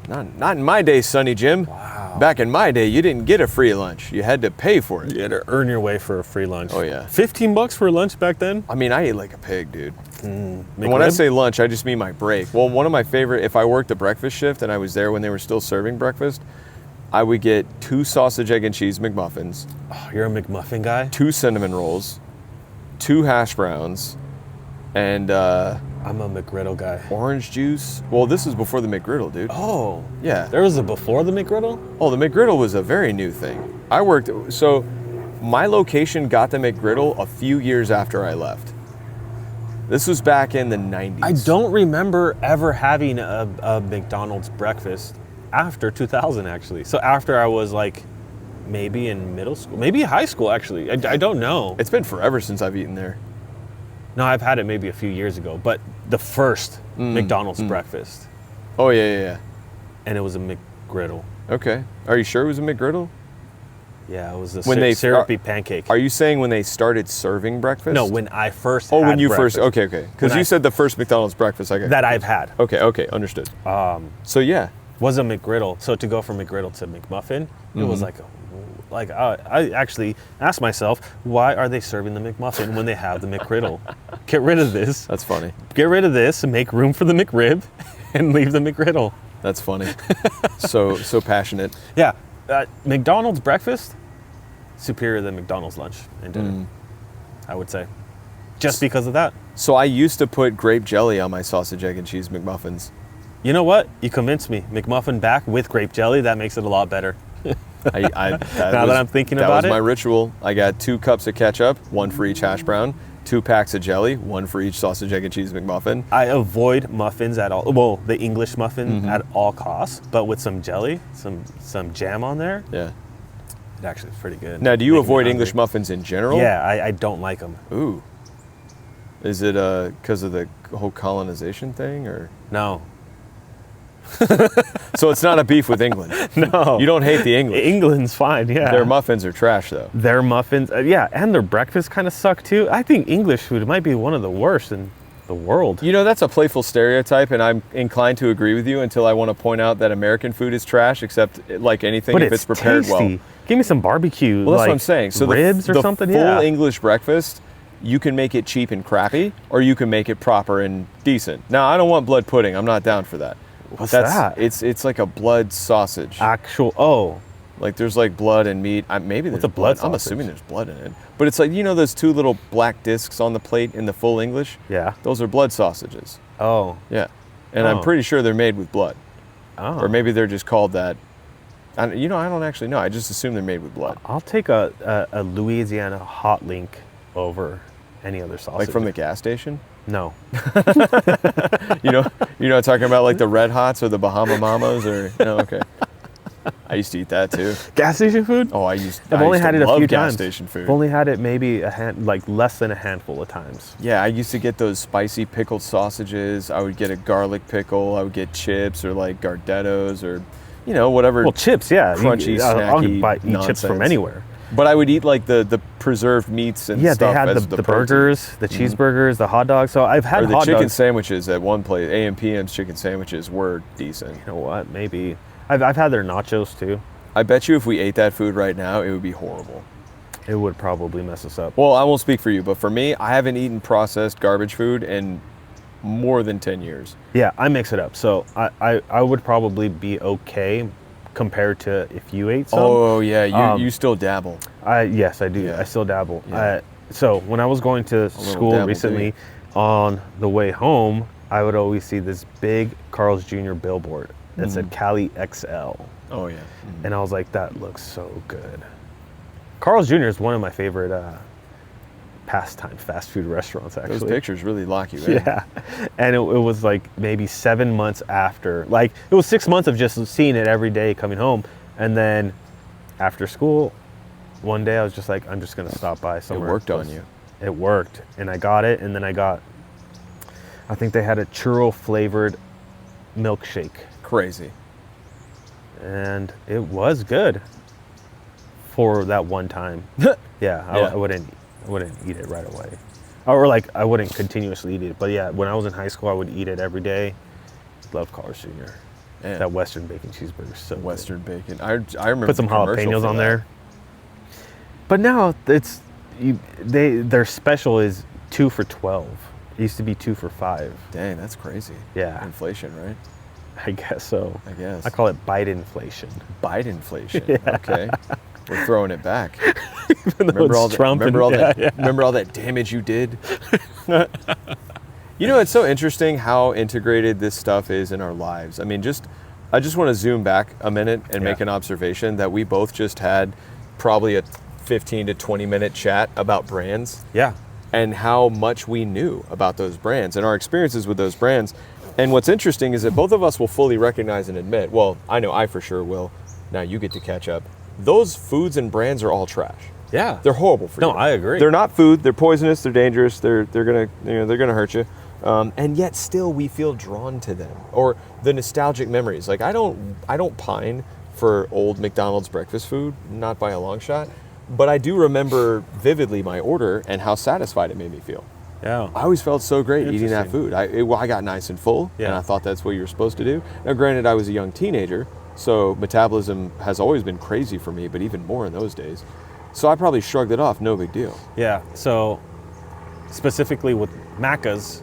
Not in my day, Sonny Jim. Wow. Back in my day, you didn't get a free lunch. You had to pay for it. You had to earn your way for a free lunch. Oh, yeah. $15 for lunch back then? I mean, I ate like a pig, dude. And when I McRib? say lunch, I just mean my break. Well, one of my favorite, if I worked a breakfast shift and I was there when they were still serving breakfast, I would get 2 sausage, egg, and cheese McMuffins, Oh, you're a McMuffin guy? 2 cinnamon rolls, 2 hash browns, and I'm a McGriddle guy. orange juice. Well, this was before the McGriddle, dude. Oh. Yeah. There was a before the McGriddle? Oh, the McGriddle was a very new thing. So my location got the McGriddle a few years after I left. This was back in the 90s. I don't remember ever having a McDonald's breakfast after 2000, actually. So after I was like maybe in middle school, maybe high school, actually. I don't know. It's been forever since I've eaten there. No, I've had it maybe a few years ago, but the first McDonald's breakfast, Oh, yeah. and it was a McGriddle. Okay. Are you sure it was a McGriddle? Yeah, it was a When they- syrupy pancake. Are you saying when they started serving breakfast? No, when I first Oh, had when you breakfast first. Okay. Because When you I- said the first McDonald's breakfast. I got that I've had Okay. Understood. So yeah. was a McGriddle. So to go from McGriddle to McMuffin, it was like I actually asked myself, why are they serving the McMuffin when they have the McGriddle? Get rid of this. That's funny. Get rid of this and make room for the McRib and leave the McGriddle. That's funny. so passionate. Yeah, McDonald's breakfast, superior than McDonald's lunch and dinner, I would say. Just because of that. So I used to put grape jelly on my sausage, egg, and cheese McMuffins. You know what? You convinced me. McMuffin back with grape jelly, that makes it a lot better. That That I'm thinking that about was my it. ritual. I got 2 cups of ketchup, 1 for each hash brown, 2 packs of jelly, 1 for each sausage, egg, and cheese McMuffin. I avoid muffins at all. Well, the English muffin at all costs, but with some jelly, some jam on there, Yeah. it actually is pretty good. Now, do you Making me avoid hungry. English muffins in general? Yeah, I don't like them. Ooh. Is it because of the whole colonization thing, or? No. So it's not a beef with England. No. You don't hate the English. England's fine, yeah. Their muffins are trash, though. Their muffins, yeah, and their breakfast kind of suck too. I think English food might be one of the worst in the world. You know, that's a playful stereotype, and I'm inclined to agree with you until I want to point out that American food is trash, except like anything, But if it's prepared tasty. well. Give me some barbecue. Well, that's like what I'm saying. So ribs the or something. full Yeah. English breakfast you can make it cheap and crappy, or you can make it proper and decent. Now, I don't want blood pudding. I'm not down for that. What's that? It's like a blood sausage. Oh. Like there's like blood and meat. Maybe there's What's a blood I'm sausage? assuming there's blood in it. But it's like, you know those two little black discs on the plate in the full English? Yeah. Those are blood sausages. Oh. Yeah. And I'm Oh. pretty sure they're made with blood. Oh. Or maybe they're just called that. I don't actually know. I just assume they're made with blood. I'll take a Louisiana hot link over any other sausage. Like from the gas station? No. You're not talking about like the Red Hots or the Bahama Mamas or no, okay. I used to eat that too. Gas station food? Oh, I've only had it a few gas times. station food. I've only had it maybe less than a handful of times. Yeah, I used to get those spicy pickled sausages. I would get a garlic pickle. I would get chips or like Gardettos or, whatever. Well, chips, yeah. Crunchy, I'll snacky eat chips from nonsense. anywhere. But I would eat like the preserved meats and Yeah, stuff they had as the protein. burgers, the cheeseburgers, the hot dogs. So I've had Or the hot chicken dogs. sandwiches at one place. A.M.P.M.'s chicken sandwiches were decent. You know what? Maybe I've had their nachos too. I bet you if we ate that food right now, it would be horrible. It would probably mess us up. Well, I won't speak for you, but for me, I haven't eaten processed garbage food in more than 10 years. Yeah, I mix it up. So I would probably be okay compared to if you ate some. Oh, yeah, you still dabble. Yes, I do. Yeah. I still dabble. Yeah. So when I was going to school dabble, recently, on the way home, I would always see this big Carl's Jr. billboard that said Cali XL. Oh, yeah. And I was like, that looks so good. Carl's Jr. is one of my favorite pastime fast food restaurants, actually. Those pictures really lock you in. Yeah. And it was like maybe 7 months after. Like, it was 6 months of just seeing it every day coming home. And then after school, one day I was just like, I'm just going to stop by It somewhere. worked on you. It worked. And I got it. And then I think they had a churro flavored milkshake. Crazy. And it was good for that one time. Yeah, I wouldn't eat it right away, or like I wouldn't continuously eat it. But yeah, when I was in high school, I would eat it every day. Love Carl's Jr. Yeah. That Western bacon cheeseburger, so good. Western bacon. I remember Put some the commercial jalapenos for on that. there. But now their special is 2 for $12. It used to be 2 for $5. Dang, that's crazy. Yeah. Inflation, right? I guess so. I guess. I call it bite inflation. Bite inflation. Okay. We're throwing it back. Even though it's Trump remember all and- that remember all that damage you did? It's so interesting how integrated this stuff is in our lives. I mean, I just want to zoom back a minute and make an observation that we both just had probably a 15 to 20 minute chat about brands. Yeah. And how much we knew about those brands and our experiences with those brands. And what's interesting is that both of us will fully recognize and admit, well, I know I for sure will, now you get to catch up, those foods and brands are all trash. Yeah. They're horrible for you. No, I agree. They're not food, they're poisonous, they're dangerous, they're gonna hurt you. And yet still we feel drawn to them. Or the nostalgic memories. Like I don't pine for old McDonald's breakfast food, not by a long shot. But I do remember vividly my order and how satisfied it made me feel. Yeah. I always felt so great eating that Interesting. food. I got nice and full, and Yeah. I thought that's what you were supposed to do. Now, granted, I was a young teenager, so metabolism has always been crazy for me, but even more in those days. So I probably shrugged it off, no big deal. Yeah. So specifically with Macca's,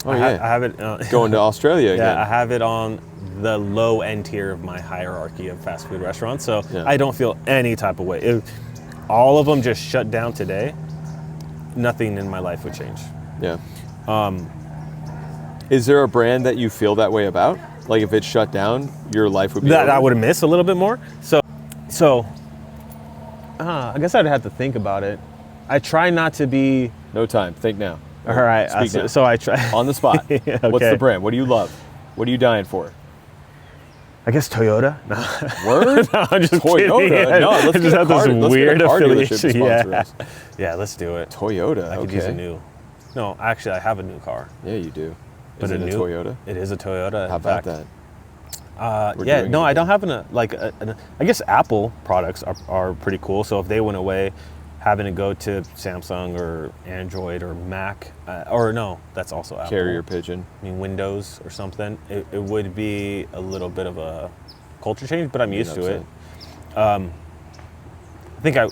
Oh, I yeah. have it. Going to Australia again. Yeah, I have it on the low end tier of my hierarchy of fast food restaurants. So Yeah. I don't feel any type of way. If all of them just shut down today, nothing in my life would change. Yeah. Is there a brand that you feel that way about? Like if it shut down, your life would be That over? I would miss a little bit more. So I guess I'd have to think about it. I try not to be. No time. Think now. All right. Speak now. So I try. On the spot. Yeah, What's okay. the brand? What do you love? What are you dying for? I guess Toyota. No, Word? no I'm just Toyota? kidding. No, let's I get just a have car- this let's get a weird car dealership to affiliation. sponsor Yeah. us. Yeah, let's do it. Toyota. I could okay. use a new. No, actually, I have a new car. Yeah, you do. But Is it a new, Toyota? It is a Toyota. How in about fact. that? We're Yeah, doing no, it I don't again. have I guess Apple products are pretty cool. So if they went away, having to go to Samsung or Android or Mac, or no, that's also Apple. Carrier pigeon. I mean, Windows or something, it would be a little bit of a culture change, but I'm used to it. I think I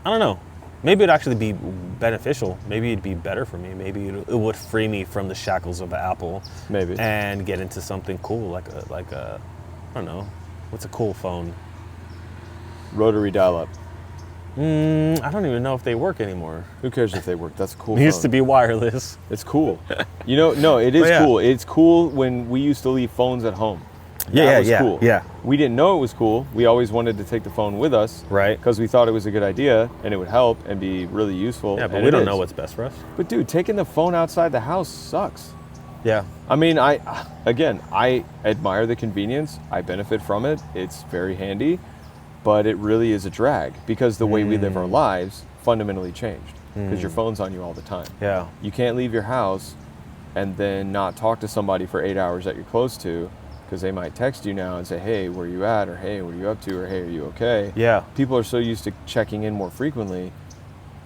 don't know. Maybe it'd actually be beneficial. Maybe it'd be better for me. Maybe it would free me from the shackles of Apple. Maybe. And get into something cool, like a I don't know, what's a cool phone? Rotary dial-up. I don't even know if they work anymore. Who cares if they work? That's a cool It used phone. to be wireless. It's cool. You know, no, it is Oh, yeah. cool. It's cool when we used to leave phones at home. Yeah, That was yeah, cool. yeah. We didn't know it was cool. We always wanted to take the phone with us. Right. Because we thought it was a good idea and it would help and be really useful. Yeah, but and we it don't is. know what's best for us. But dude, taking the phone outside the house sucks. Yeah. I mean, I admire the convenience. I benefit from it. It's very handy, but it really is a drag because the way we live our lives fundamentally changed because your phone's on you all the time. Yeah. You can't leave your house and then not talk to somebody for 8 hours that you're close to because they might text you now and say, hey, where you at? Or hey, what are you up to? Or hey, are you okay? Yeah. People are so used to checking in more frequently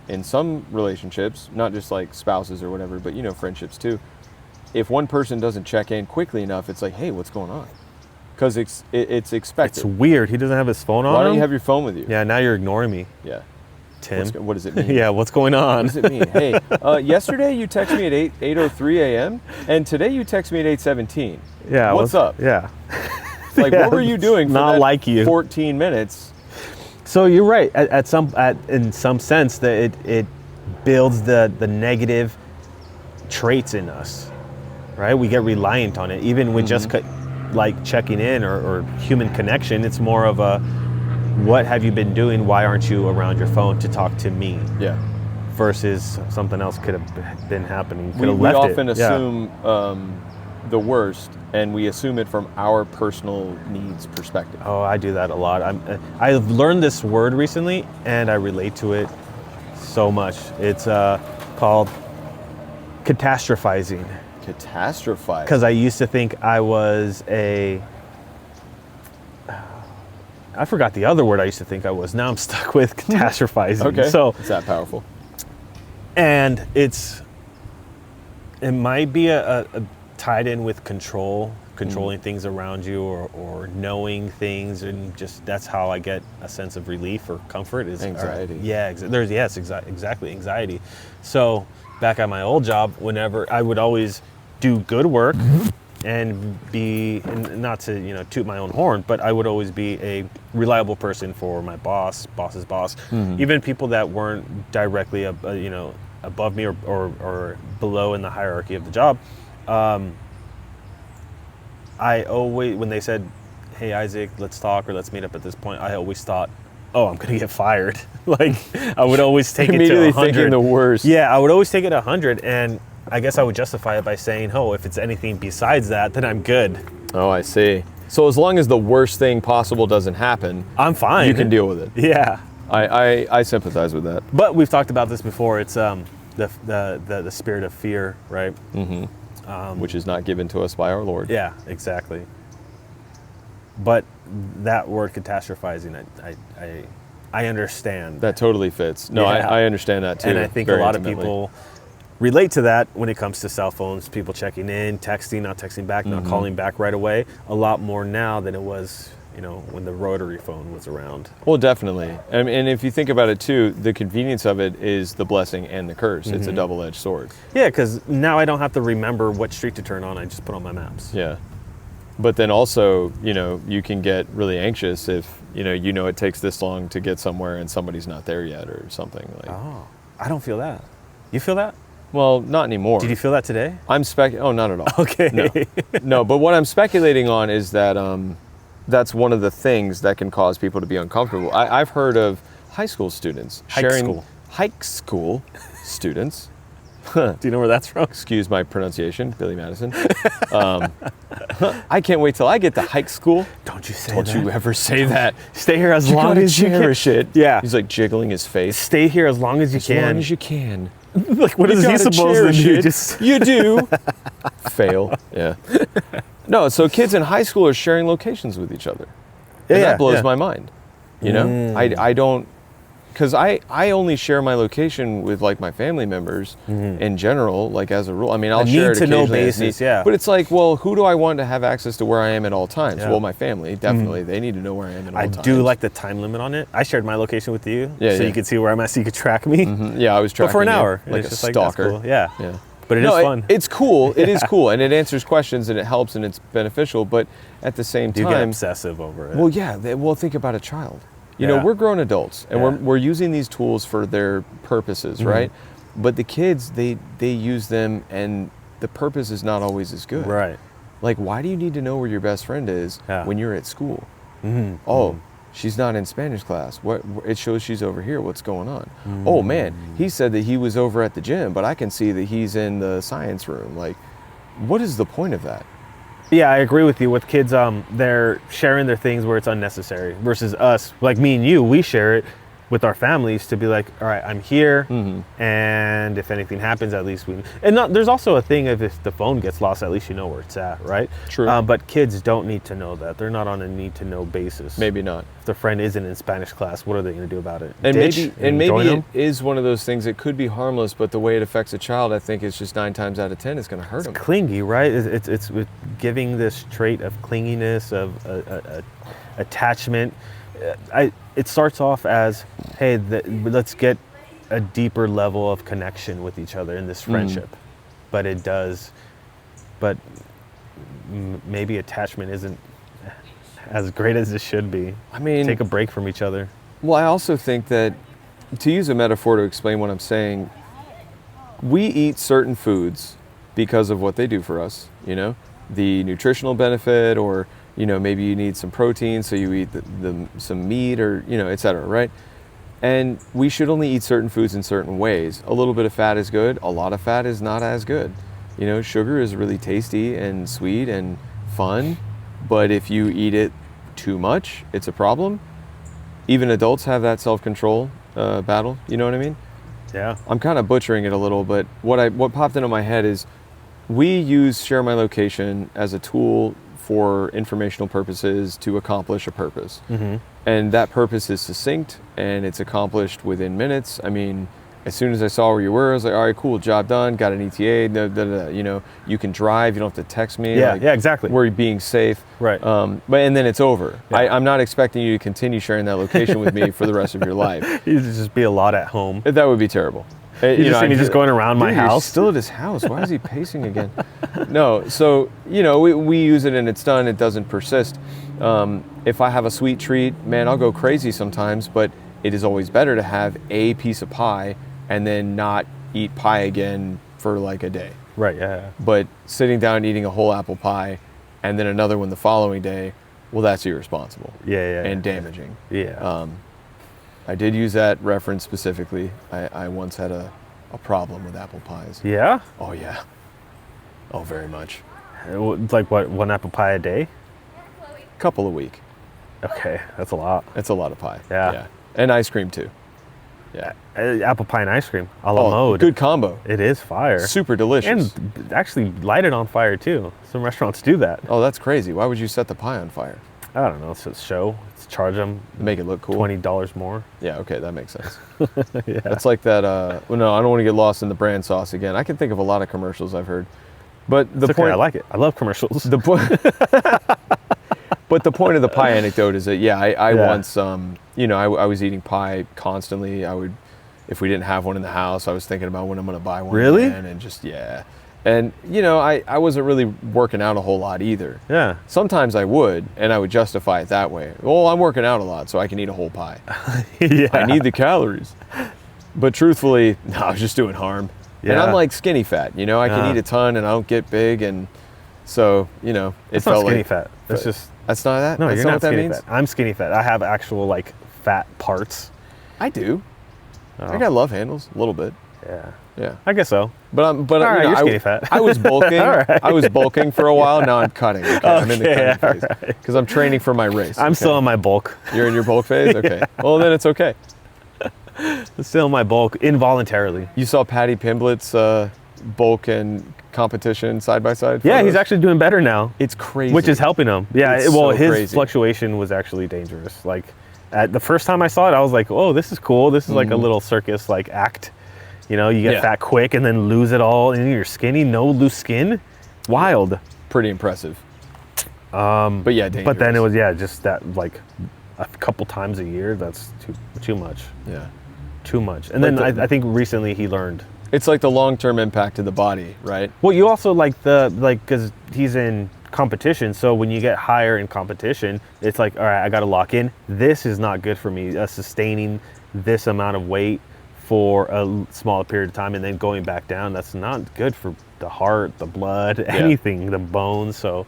in some relationships, not just like spouses or whatever, but friendships too. If one person doesn't check in quickly enough, it's like, hey, what's going on? Because it's expected. It's weird. He doesn't have his phone on Why don't him? you have your phone with you? Yeah, now you're ignoring me, Yeah. Tim. What does it mean? Yeah, what's going on? What does it mean? Hey, yesterday you texted me at 8:03 a.m. and today you text me at 8:17. Yeah. What's up? Yeah. Like, Yeah, what were you doing for not that like you. 14 minutes? So you're right. In some sense, that it builds the negative traits in us, right? We get reliant on it, even with just like checking in or human connection. It's more of a, what have you been doing? Why aren't you around your phone to talk to me? Yeah. Versus something else could have been happening. Could We have left often it. Yeah. assume the worst, and we assume it from our personal needs perspective. Oh, I do that a lot. I've learned this word recently, and I relate to it so much. It's called catastrophizing. Catastrophize. Because I used to think I was I forgot the other word I used to think I was. Now I'm stuck with catastrophizing. Okay. So, It's that powerful. and it might be a tied in with controlling things around you, or knowing things, and just that's how I get a sense of relief or comfort is Anxiety. Exactly, anxiety. So back at my old job, whenever I would always do good work and not to toot my own horn, but I would always be a reliable person for my boss's boss, even people that weren't directly above me or below in the hierarchy of the job. I always, when they said, hey Isaac, let's talk, or let's meet up at this point, I always thought, oh, I'm gonna get fired. Like, I would always take it to Immediately 100. thinking the worst. Yeah, I would always take it 100, and I guess I would justify it by saying, oh, if it's anything besides that, then I'm good. Oh, I see. So as long as the worst thing possible doesn't happen, I'm fine. you can deal with it. Yeah. I sympathize with that. But we've talked about this before. It's the spirit of fear, right? Which is not given to us by our Lord. Yeah, exactly. But that word catastrophizing, I understand. That totally fits. No, Yeah. I understand that too. And I think very a lot intimately. of people relate to that when it comes to cell phones, people checking in, texting, not texting back, not calling back right away, a lot more now than it was, when the rotary phone was around. Well, definitely. And if you think about it too, the convenience of it is the blessing and the curse. It's a double-edged sword. Yeah, because now I don't have to remember what street to turn on. I just put on my maps. Yeah. But then also, you can get really anxious if, it takes this long to get somewhere and somebody's not there yet or something. Like. Oh, I don't feel that. You feel that? Well, not anymore. Did you feel that today? Oh, not at all. Okay. No, but what I'm speculating on is that that's one of the things that can cause people to be uncomfortable. I've heard of high school students high school students. Do you know where that's from? Excuse my pronunciation, Billy Madison. I can't wait till I get to high school. Don't you say Don't that. you ever say that. Stay here as You long gotta as you can. cherish it. Yeah. He's like jiggling his face. Stay here as long as you As can. long as you can. Like, what You is he gotta supposed to cherish do? it. Just You do. Fail. Yeah. No, so kids in high school are sharing locations with each other. And that blows my mind. I don't. because I only share my location with like my family members in general, like as a rule. I mean, I'll share it need-to-know occasionally as basis, need. yeah. But it's like, well, who do I want to have access to where I am at all times? Yeah. Well, my family, definitely. They need to know where I am at all I times. do like the time limit on it. I shared my location with you, Yeah, so yeah. you could see where I'm at, so you could track me. Yeah, I was tracking But for an you hour, like it's a just like, stalker. that's cool. Yeah. Yeah. But it is fun. It's cool. It is cool, and it answers questions, and it helps, and it's beneficial. But at the same You get time, obsessive over it. well, yeah. Well, think about a child. You Yeah. know, we're grown adults, and Yeah. we're using these tools for their purposes, right? But the kids, they use them, and the purpose is not always as good. Right. Like, why do you need to know where your best friend is Yeah. when you're at school? Oh, she's not in Spanish class. What? It shows she's over here. What's going on? Oh man, he said that he was over at the gym, but I can see that he's in the science room. Like, what is the point of that? Yeah, I agree with you. With kids, they're sharing their things where it's unnecessary versus us, like me and you, we share it with our families to be like, all right, I'm here, and if anything happens, at least we. And there's also a thing of if the phone gets lost, at least you know where it's at, right? True. But kids don't need to know that. They're not on a need-to-know basis. Maybe not. If their friend isn't in Spanish class, what are they going to do about it? And Ditch maybe join it them? is one of those things that could be harmless, but the way it affects a child, I think, is just 9 times out of 10 is going to hurt them. Clingy, right? It's with giving this trait of clinginess, of attachment. It starts off as, hey, let's get a deeper level of connection with each other in this friendship. But it does, but maybe attachment isn't as great as it should be. I mean, Take a break from each other. well, I also think that, to use a metaphor to explain what I'm saying, we eat certain foods because of what they do for us, you know, the nutritional benefit, or, you know, maybe you need some protein, so you eat some meat, or, you know, et cetera, right? And we should only eat certain foods in certain ways. A little bit of fat is good. A lot of fat is not as good. You know, sugar is really tasty and sweet and fun, but if you eat it too much, it's a problem. Even adults have that self-control battle. You know what I mean? Yeah. I'm kind of butchering it a little, but what popped into my head is we use Share My Location as a tool for informational purposes to accomplish a purpose. And that purpose is succinct, and it's accomplished within minutes. I mean, as soon as I saw where you were, I was like, all right, cool, job done, got an ETA, you know, you can drive, you don't have to text me. Yeah, like, yeah, exactly. We're being safe. Right. And then it's over. Yeah. I'm not expecting you to continue sharing that location with me for the rest of your life. You'd just be a lot at home. That would be terrible. You just see me just going around my Dude, you're house. still at his house. Why is he pacing again? No, so, you know, we use it and it's done. It doesn't persist. If I have a sweet treat, man, I'll go crazy sometimes, but it is always better to have a piece of pie and then not eat pie again for like a day. Right, yeah. But sitting down and eating a whole apple pie and then another one the following day, well, that's irresponsible. Yeah. And damaging. Yeah. I did use that reference specifically. I once had a problem with apple pies. Yeah? Oh, yeah. Oh, very much. Like what, one apple pie a day? Couple a week. Okay, that's a lot. That's a lot of pie. Yeah. And ice cream, too. Yeah. Apple pie and ice cream, a la mode. Good combo. It is fire. Super delicious. And actually light it on fire too. Some restaurants do that. Oh, that's crazy. Why would you set the pie on fire? I don't know, it's a show. Let's charge them Make it look cool. $20 more. Yeah, okay, that makes sense. Yeah. That's like that, well, no, I don't want to get lost in the brand sauce again. I can think of a lot of commercials I've heard. But the It's okay, point, I like it. I love commercials. the point, but the point of the pie anecdote is that, I Yeah. once, you know, I was eating pie constantly. I would, if we didn't have one in the house, I was thinking about when I'm going to buy one. Really? Again, and just, yeah. And, you know, I wasn't really working out a whole lot either. Yeah. Sometimes I would, and I would justify it that way. Well, I'm working out a lot, so I can eat a whole pie. Yeah. I need the calories. But truthfully, no, I was just doing harm. And Yeah. I'm like skinny fat, you know, I can Yeah. eat a ton and I don't get big. And so, you know, it It's not felt skinny like. fat. That's just That's not that? no. That's You're not not what that skinny means? fat. I'm skinny fat. I have actual like fat parts. I do. Oh. I got love handles a little bit. Yeah. Yeah. I guess so. But All right, you know, you're skinny fat. I was bulking. All right. I was bulking for a while. Now I'm cutting. Okay, I'm in the Okay, cutting phase because I'm training for my race. I'm okay? still in my bulk. You're in your bulk phase. Okay. Well, then it's okay. Still in my bulk involuntarily. You saw Patty Pimblett's bulk and competition side by side. Yeah, photos? he's actually doing better now, It's crazy. which is helping him. Yeah. It's Well, so his crazy. fluctuation was actually dangerous. Like, At the first time I saw it, I was like, oh, this is cool. This is like a little circus like act. You know, you get Yeah. fat quick and then lose it all, and you're skinny, no loose skin. Wild. Pretty impressive. But yeah, dangerous. But then it was just that like a couple times a year. That's too much. Yeah. Too much. And Like then the- I think recently he learned. It's like the long-term impact to the body, right? Well, you also because he's in competition. So when you get higher in competition, it's like, all right, I got to lock in. This is not good for me. Sustaining this amount of weight for a smaller period of time and then going back down. That's not good for the heart, the blood, anything, the bones. So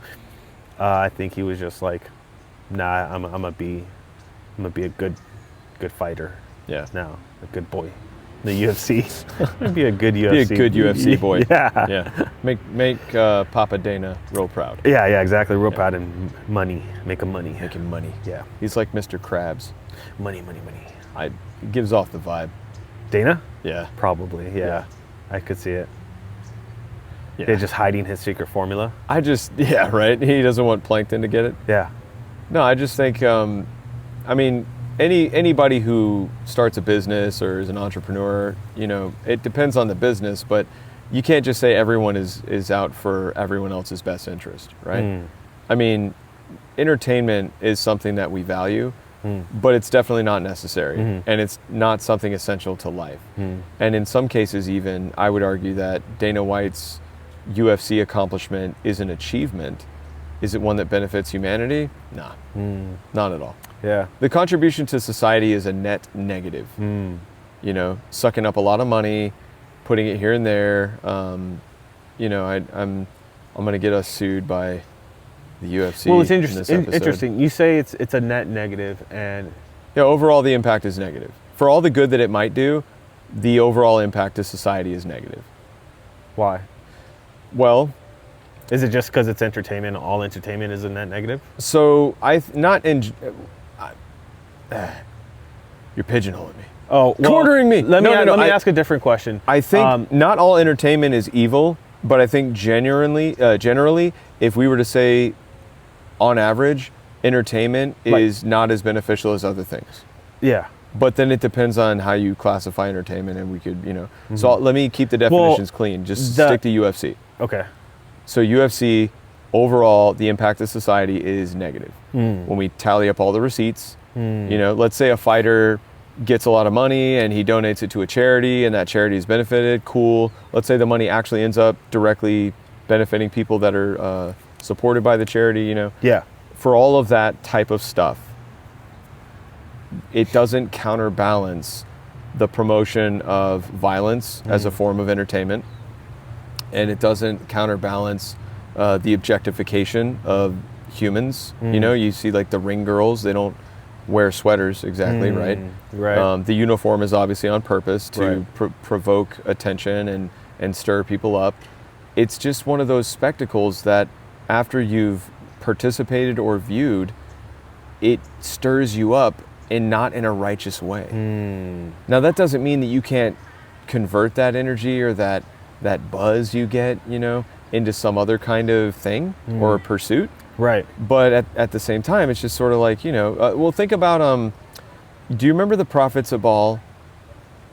I think he was just like, nah, I'm gonna be a good fighter Yeah. now, a good boy. The UFC. Be a good UFC. Be a good UFC boy. Yeah. Yeah. Make Papa Dana real proud. Yeah, exactly. Real proud and money. Make him money. Make him money. Yeah. He's like Mr. Krabs. Money. He gives off the vibe. Dana? Yeah. Probably, yeah. Yeah. I could see it. Yeah. They're just hiding his secret formula. Yeah, right. He doesn't want Plankton to get it. Yeah. No, I just think, I mean, anybody who starts a business or is an entrepreneur, you know, it depends on the business, but you can't just say everyone is out for everyone else's best interest, right? I mean, entertainment is something that we value, but it's definitely not necessary, and it's not something essential to life. And in some cases, even, I would argue that Dana White's UFC accomplishment is an achievement. Is it one that benefits humanity? Nah, not at all. Yeah. The contribution to society is a net negative. You know, sucking up a lot of money, putting it here and there. You know, I'm going to get us sued by the UFC. Well, it's in this episode. interesting. You say it's a net negative, and Yeah, overall the impact is negative. For all the good that it might do, the overall impact to society is negative. why? Well, Is it just because it's entertainment? All entertainment is a net negative? so you're pigeonholing me. Oh, well, Cornering me. Let me No, let me I- ask a different question. I think not all entertainment is evil, but I think generally, if we were to say, on average, entertainment is not as beneficial as other things. Yeah. But then it depends on how you classify entertainment, and we could, you know. So let me keep the definitions clean. Just stick to UFC. Okay. So UFC, overall, the impact to society is negative. When we tally up all the receipts, you know, let's say a fighter gets a lot of money and he donates it to a charity and that charity is benefited, cool. Let's say the money actually ends up directly benefiting people that are supported by the charity, you know. Yeah. For all of that type of stuff, it doesn't counterbalance the promotion of violence as a form of entertainment, and it doesn't counterbalance the objectification of humans. You know, you see like the ring girls, they don't wear sweaters exactly, right? Right. The uniform is obviously on purpose to Right. provoke attention and stir people up. It's just one of those spectacles that after you've participated or viewed, it stirs you up and not in a righteous way. Now that doesn't mean that you can't convert that energy or that buzz you get, you know, into some other kind of thing or pursuit. Right. But at the same time, it's just sort of like, you know, well, think about, do you remember the prophets of Baal?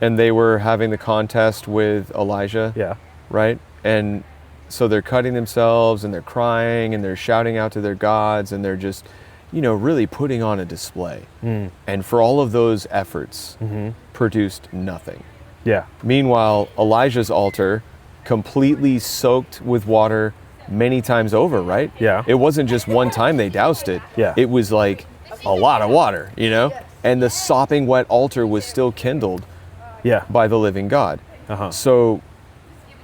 And they were having the contest with Elijah, Yeah. right? And so they're cutting themselves and they're crying and they're shouting out to their gods and they're just, you know, really putting on a display. And for all of those efforts, produced nothing. Yeah. Meanwhile, Elijah's altar, completely soaked with water many times over, right? Yeah. It wasn't just one time they doused it. Yeah. It was like a lot of water, you know? And the sopping wet altar was still kindled Yeah. by the living God. So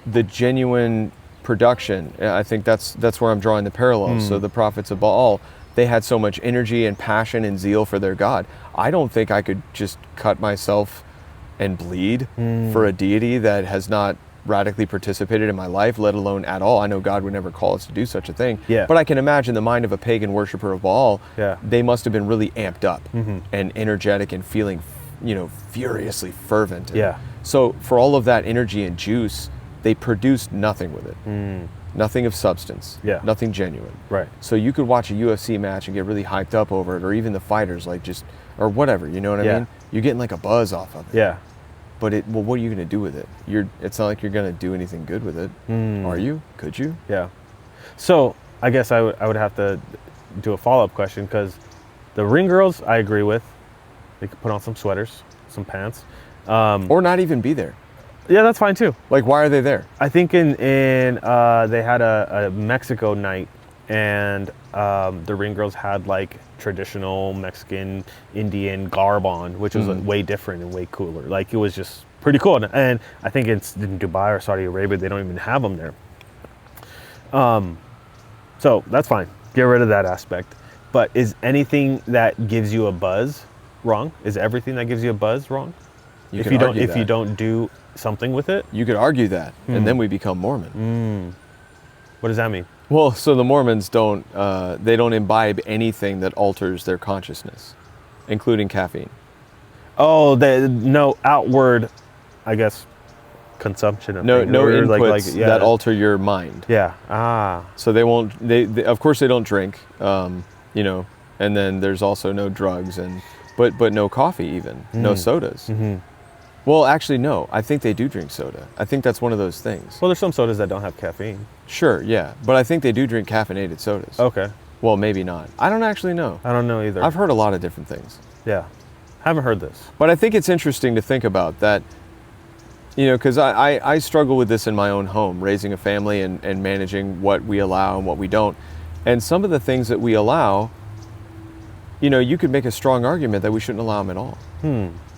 the genuine production, I think that's where I'm drawing the parallels. So the prophets of Baal, they had so much energy and passion and zeal for their God. I don't think I could just cut myself and bleed for a deity that has not radically participated in my life, let alone at all. I know God would never call us to do such a thing. Yeah. But I can imagine the mind of a pagan worshiper of Baal. Yeah. They must have been really amped up and energetic and feeling, you know, furiously fervent. And Yeah. so for all of that energy and juice, they produced nothing with it. Nothing of substance. Yeah. Nothing genuine. Right. So you could watch a UFC match and get really hyped up over it, or even the fighters, like just or whatever. You know what I Yeah. mean? You're getting like a buzz off of it. Yeah. But well, what are you going to do with it? It's not like you're going to do anything good with it. Are you? Could you? Yeah. So I guess I would have to do a follow-up question, because the ring girls, I agree with. They could put on some sweaters, some pants. Or not even be there. Yeah, that's fine too. Like, why are they there? I think in they had a Mexico night, and the ring girls had like traditional Mexican Indian garb on, which was way different and way cooler. Like, it was just pretty cool. And I think it's in Dubai or Saudi Arabia, they don't even have them there. So that's fine. Get rid of that aspect. But is anything that gives you a buzz wrong? Is everything that gives you a buzz wrong? You If could you don't, argue if you that. don't do something with it, You could argue that, and then we become Mormon. what does that mean? Well, so the Mormons don't imbibe anything that alters their consciousness, including caffeine. Oh, no outward, I guess, consumption of No things, no or inputs that alter your mind. Yeah. Ah. So they won't. They of course they don't drink. You know, and then there's also no drugs but no coffee even, no sodas. Well, actually, no. I think they do drink soda. I think that's one of those things. Well, there's some sodas that don't have caffeine. Sure, yeah, but I think they do drink caffeinated sodas. Okay. Well, maybe not. I don't actually know. I don't know either. I've heard a lot of different things. Yeah. Haven't heard this. But I think it's interesting to think about that, you know, because I struggle with this in my own home, raising a family and managing what we allow and what we don't. And some of the things that we allow, you know, you could make a strong argument that we shouldn't allow them at all.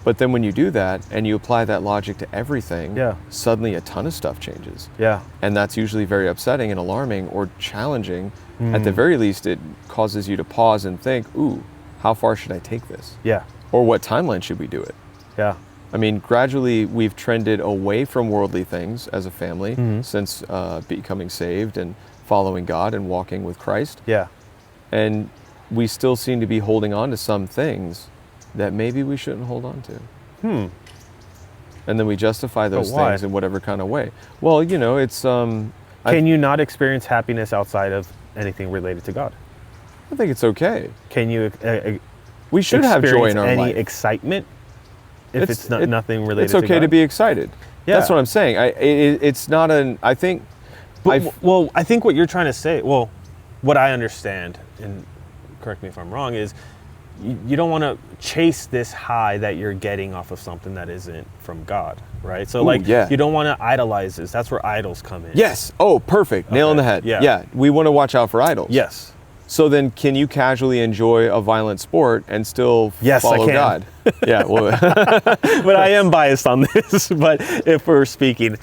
But then when you do that and you apply that logic to everything, Yeah. suddenly a ton of stuff changes. Yeah. And that's usually very upsetting and alarming or challenging. At the very least, it causes you to pause and think, ooh, how far should I take this? Yeah. Or what timeline should we do it? Yeah. I mean, gradually we've trended away from worldly things as a family since becoming saved and following God and walking with Christ. Yeah. And we still seem to be holding on to some things that maybe we shouldn't hold on to. And then we justify those why? things in whatever kind of way. Well, you know, it's Can you not experience happiness outside of anything related to God? I think it's okay. Can you We should have joy experience in our any life. excitement if it's not nothing related It's to okay God? to be excited. Yeah. That's what I'm saying. It's not an. I think. Well, I think what you're trying to say, well, what I understand, and correct me if I'm wrong, is you don't want to chase this high that you're getting off of something that isn't from God, right? So, Ooh, yeah. you don't want to idolize this. That's where idols come in. Yes. Oh, perfect. Nail on the head. Yeah. Yeah. We want to watch out for idols. Yes. So then, can you casually enjoy a violent sport and still Yes, I follow can. God? Yeah. Well, But I am biased on this. But if we're speaking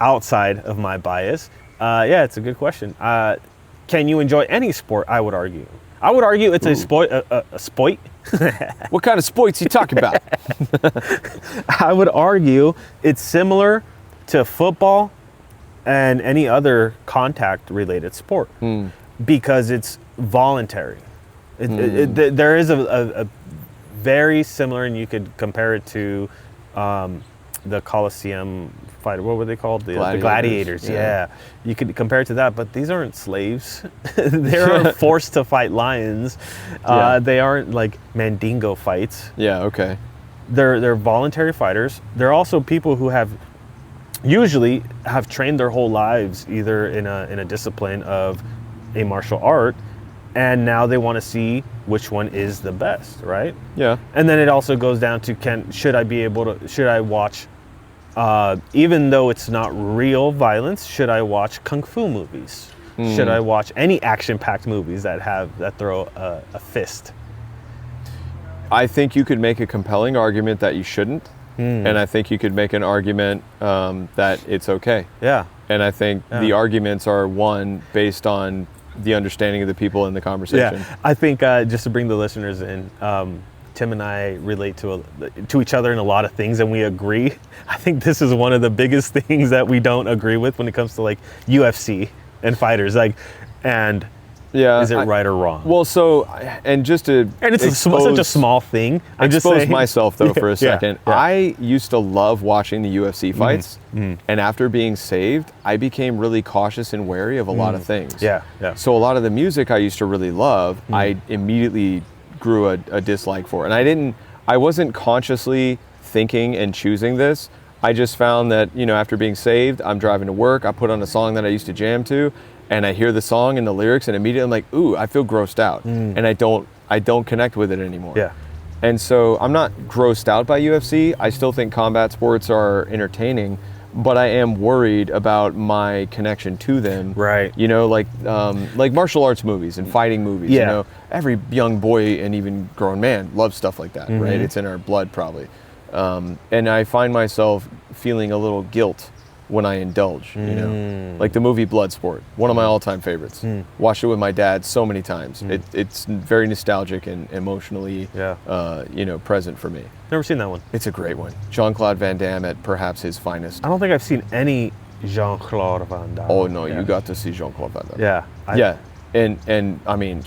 outside of my bias, yeah, it's a good question. Can you enjoy any sport? I would argue. It's a sport. A sport. what kind of sports you talking about? I would argue it's similar to football and any other contact-related sport because it's voluntary. There is a very similar, and you could compare it to the Colosseum fighter. What were they called? The gladiators. Yeah. You could compare it to that, but these aren't slaves. They aren't forced to fight lions. They aren't like Mandingo fights. Yeah. Okay. They're voluntary fighters. They're also people who usually have trained their whole lives either in a discipline of a martial art, and now they want to see which one is the best, right? Yeah. And then it also goes down to should I watch, even though it's not real violence, should I watch kung fu movies? Should I watch any action-packed movies that throw a fist? I think you could make a compelling argument that you shouldn't, and I think you could make an argument that it's okay. Yeah. And I think the arguments are one based on the understanding of the people in the conversation. Yeah, I think just to bring the listeners in, Tim and I relate to each other in a lot of things, and we agree. I think this is one of the biggest things that we don't agree with when it comes to like UFC and fighters. Yeah. Is it right or wrong? Well, so, and just to and it's such a small thing. I'm just expose saying. myself though for a Yeah, second. yeah. I used to love watching the UFC fights, and after being saved, I became really cautious and wary of a lot of things. Yeah, yeah. So a lot of the music I used to really love, I immediately grew a dislike for. And I wasn't consciously thinking and choosing this. I just found that, after being saved, I'm driving to work, I put on a song that I used to jam to, and I hear the song and the lyrics, and immediately I'm like, ooh, I feel grossed out. And I don't connect with it anymore. Yeah. And so I'm not grossed out by UFC. I still think combat sports are entertaining, but I am worried about my connection to them. Right. Like martial arts movies and fighting movies. Yeah. Every young boy and even grown man loves stuff like that, right? It's in our blood probably. And I find myself feeling a little guilt when I indulge, like the movie Bloodsport, one of my all-time favorites. Watched it with my dad so many times. It's very nostalgic and emotionally, present for me. Never seen that one. It's a great one. Jean-Claude Van Damme at perhaps his finest. I don't think I've seen any Jean-Claude Van Damme. Oh no, you got to see Jean-Claude Van Damme. Yeah. And I mean,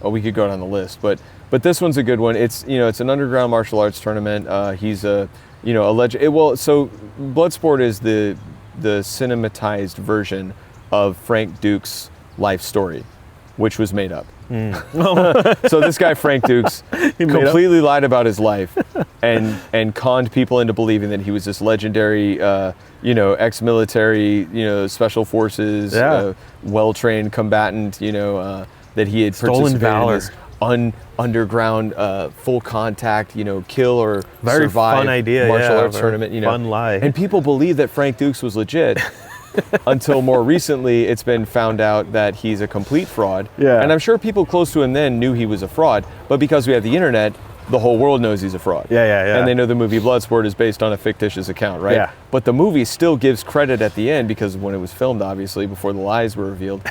we could go down the list, but this one's a good one. It's it's an underground martial arts tournament. He's a legend. So Bloodsport is the cinematized version of Frank Duke's life story, which was made up. So this guy Frank Dukes completely lied about his life and conned people into believing that he was this legendary, ex-military, special forces, well-trained combatant, that he had Stolen participated valor. in this underground full contact, kill or Very survive fun idea, martial yeah, arts very tournament, fun lie. And people believe that Frank Dukes was legit. Until more recently, it's been found out that he's a complete fraud. Yeah. And I'm sure people close to him then knew he was a fraud, but because we have the internet, the whole world knows he's a fraud. Yeah. And they know the movie Bloodsport is based on a fictitious account, right? Yeah. But the movie still gives credit at the end because when it was filmed, obviously, before the lies were revealed,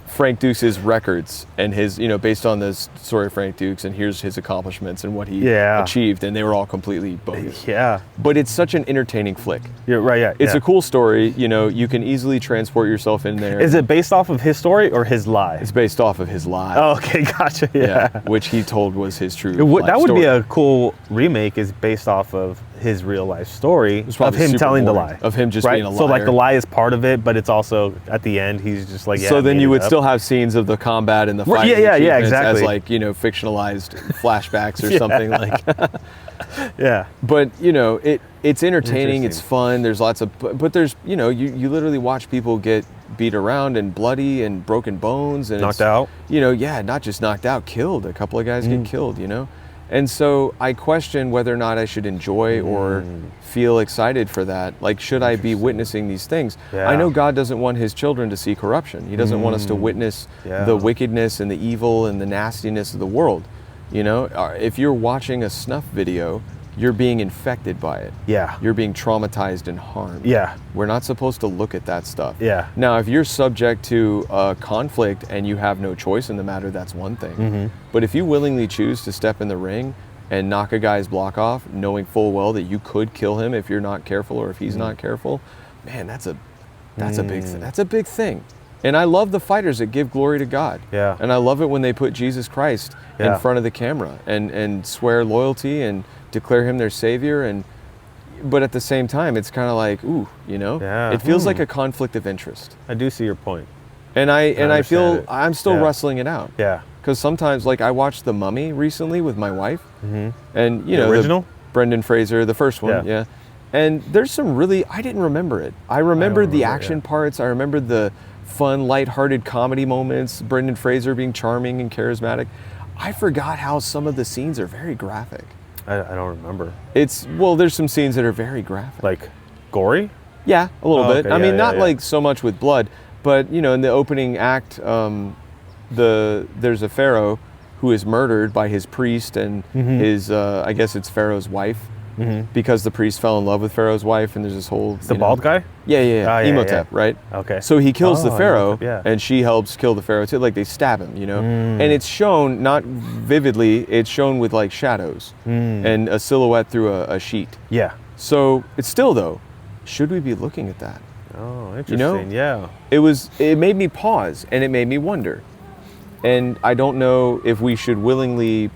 Frank Dukes' records and his, based on this story of Frank Dukes, and here's his accomplishments and what he achieved, and they were all completely bogus. Yeah. But it's such an entertaining flick. You're right, yeah. It's a cool story, you can easily transport yourself in there. Is it based off of his story or his lie? It's based off of his lie. Oh, okay, gotcha. Yeah. Which he told was his true That life would story. be a cool remake, is based off of his real life story It's of probably him super telling the boring, lie. of him just right? being a liar. So like the lie is part of it, but it's also at the end he's just like, So then made you it would up. still have scenes of the combat and the Right, fighting yeah, achievements exactly. as like, fictionalized flashbacks or something like. Yeah. But it's entertaining, it's Interesting. fun. There's lots of, but there's you literally watch people get beat around and bloody and broken bones and Knocked it's, out. not just knocked out, killed. A couple of guys get killed, And so I question whether or not I should enjoy or feel excited for that. Like, should I be witnessing these things? Yeah. I know God doesn't want his children to see corruption. He doesn't want us to witness the wickedness and the evil and the nastiness of the world. If you're watching a snuff video, you're being infected by it. Yeah. You're being traumatized and harmed. Yeah. We're not supposed to look at that stuff. Yeah. Now, if you're subject to a conflict and you have no choice in the matter, that's one thing. But if you willingly choose to step in the ring and knock a guy's block off, knowing full well that you could kill him if you're not careful or if he's not careful, man, that's a big thing. That's a big thing. And I love the fighters that give glory to God. Yeah. And I love it when they put Jesus Christ in front of the camera and swear loyalty and declare him their savior. But at the same time, it's kind of like, ooh, Yeah. it feels like a conflict of interest. I do see your point. And I understand feel it. I'm still Yeah. wrestling it out. Yeah. Because sometimes, like, I watched The Mummy recently with my wife, and The original? Brendan Fraser, the first one, Yeah. And there's some I didn't remember it. I remembered the remember, action yeah. parts. I remembered the fun, lighthearted comedy moments. Brendan Fraser being charming and charismatic. I forgot how some of the scenes are very graphic. I don't remember. There's some scenes that are very graphic. Like, gory? Yeah, a little Oh, bit. okay, I yeah, mean, yeah, not yeah. like so much with blood, but in the opening act, there's a pharaoh who is murdered by his priest and his, I guess it's Pharaoh's wife, because the priest fell in love with Pharaoh's wife, and there's this whole The bald guy? Yeah, Ah, yeah, Imhotep, yeah. right? Okay. So he kills the Oh, pharaoh, Imhotep, yeah. and she helps kill the pharaoh too. Like they stab him, and it's shown not vividly. It's shown with like shadows and a silhouette through a sheet. Yeah. So it's still though, should we be looking at that? Oh, interesting. Yeah. It made me pause and it made me wonder. And I don't know if we should willingly,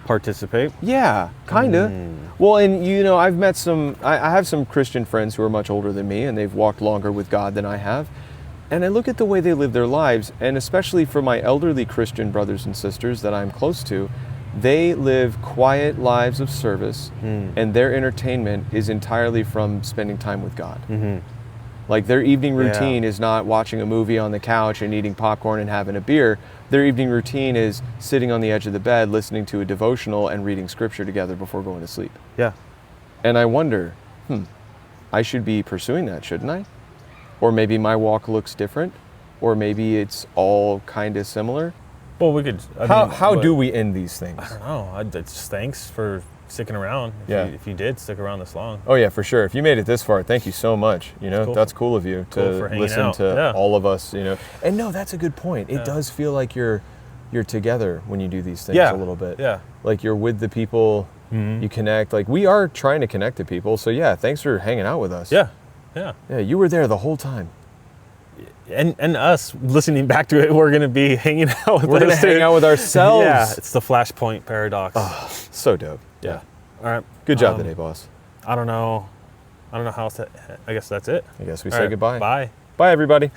Participate? yeah, kinda. Well, and I've met I have some Christian friends who are much older than me and they've walked longer with God than I have. And I look at the way they live their lives, and especially for my elderly Christian brothers and sisters that I'm close to, they live quiet lives of service, and their entertainment is entirely from spending time with God. Like their evening routine is not watching a movie on the couch and eating popcorn and having a beer. Their evening routine is sitting on the edge of the bed, listening to a devotional and reading scripture together before going to sleep. Yeah. And I wonder, I should be pursuing that, shouldn't I? Or maybe my walk looks different, or maybe it's all kind of similar. Well, we could. How do we end these things? I don't know. Just thanks for sticking around. If you did stick around this long. Oh yeah, for sure. If you made it this far, thank you so much. You know, Cool. that's cool of you Cool to for hanging listen out. to Yeah. all of us. You know, and no, that's a good point. It does feel like you're together when you do these things a little bit. Yeah. Like you're with the people. You connect. Like we are trying to connect to people. So yeah, thanks for hanging out with us. Yeah. Yeah. Yeah, you were there the whole time. And us listening back to it, we're gonna be hanging out with We're gonna us, hang too. out with ourselves. Yeah, it's the Flashpoint paradox. So dope. Yeah. All right. Good job today, boss. I don't know how else. I guess that's it. I guess we All say right, goodbye. Bye. Bye, everybody.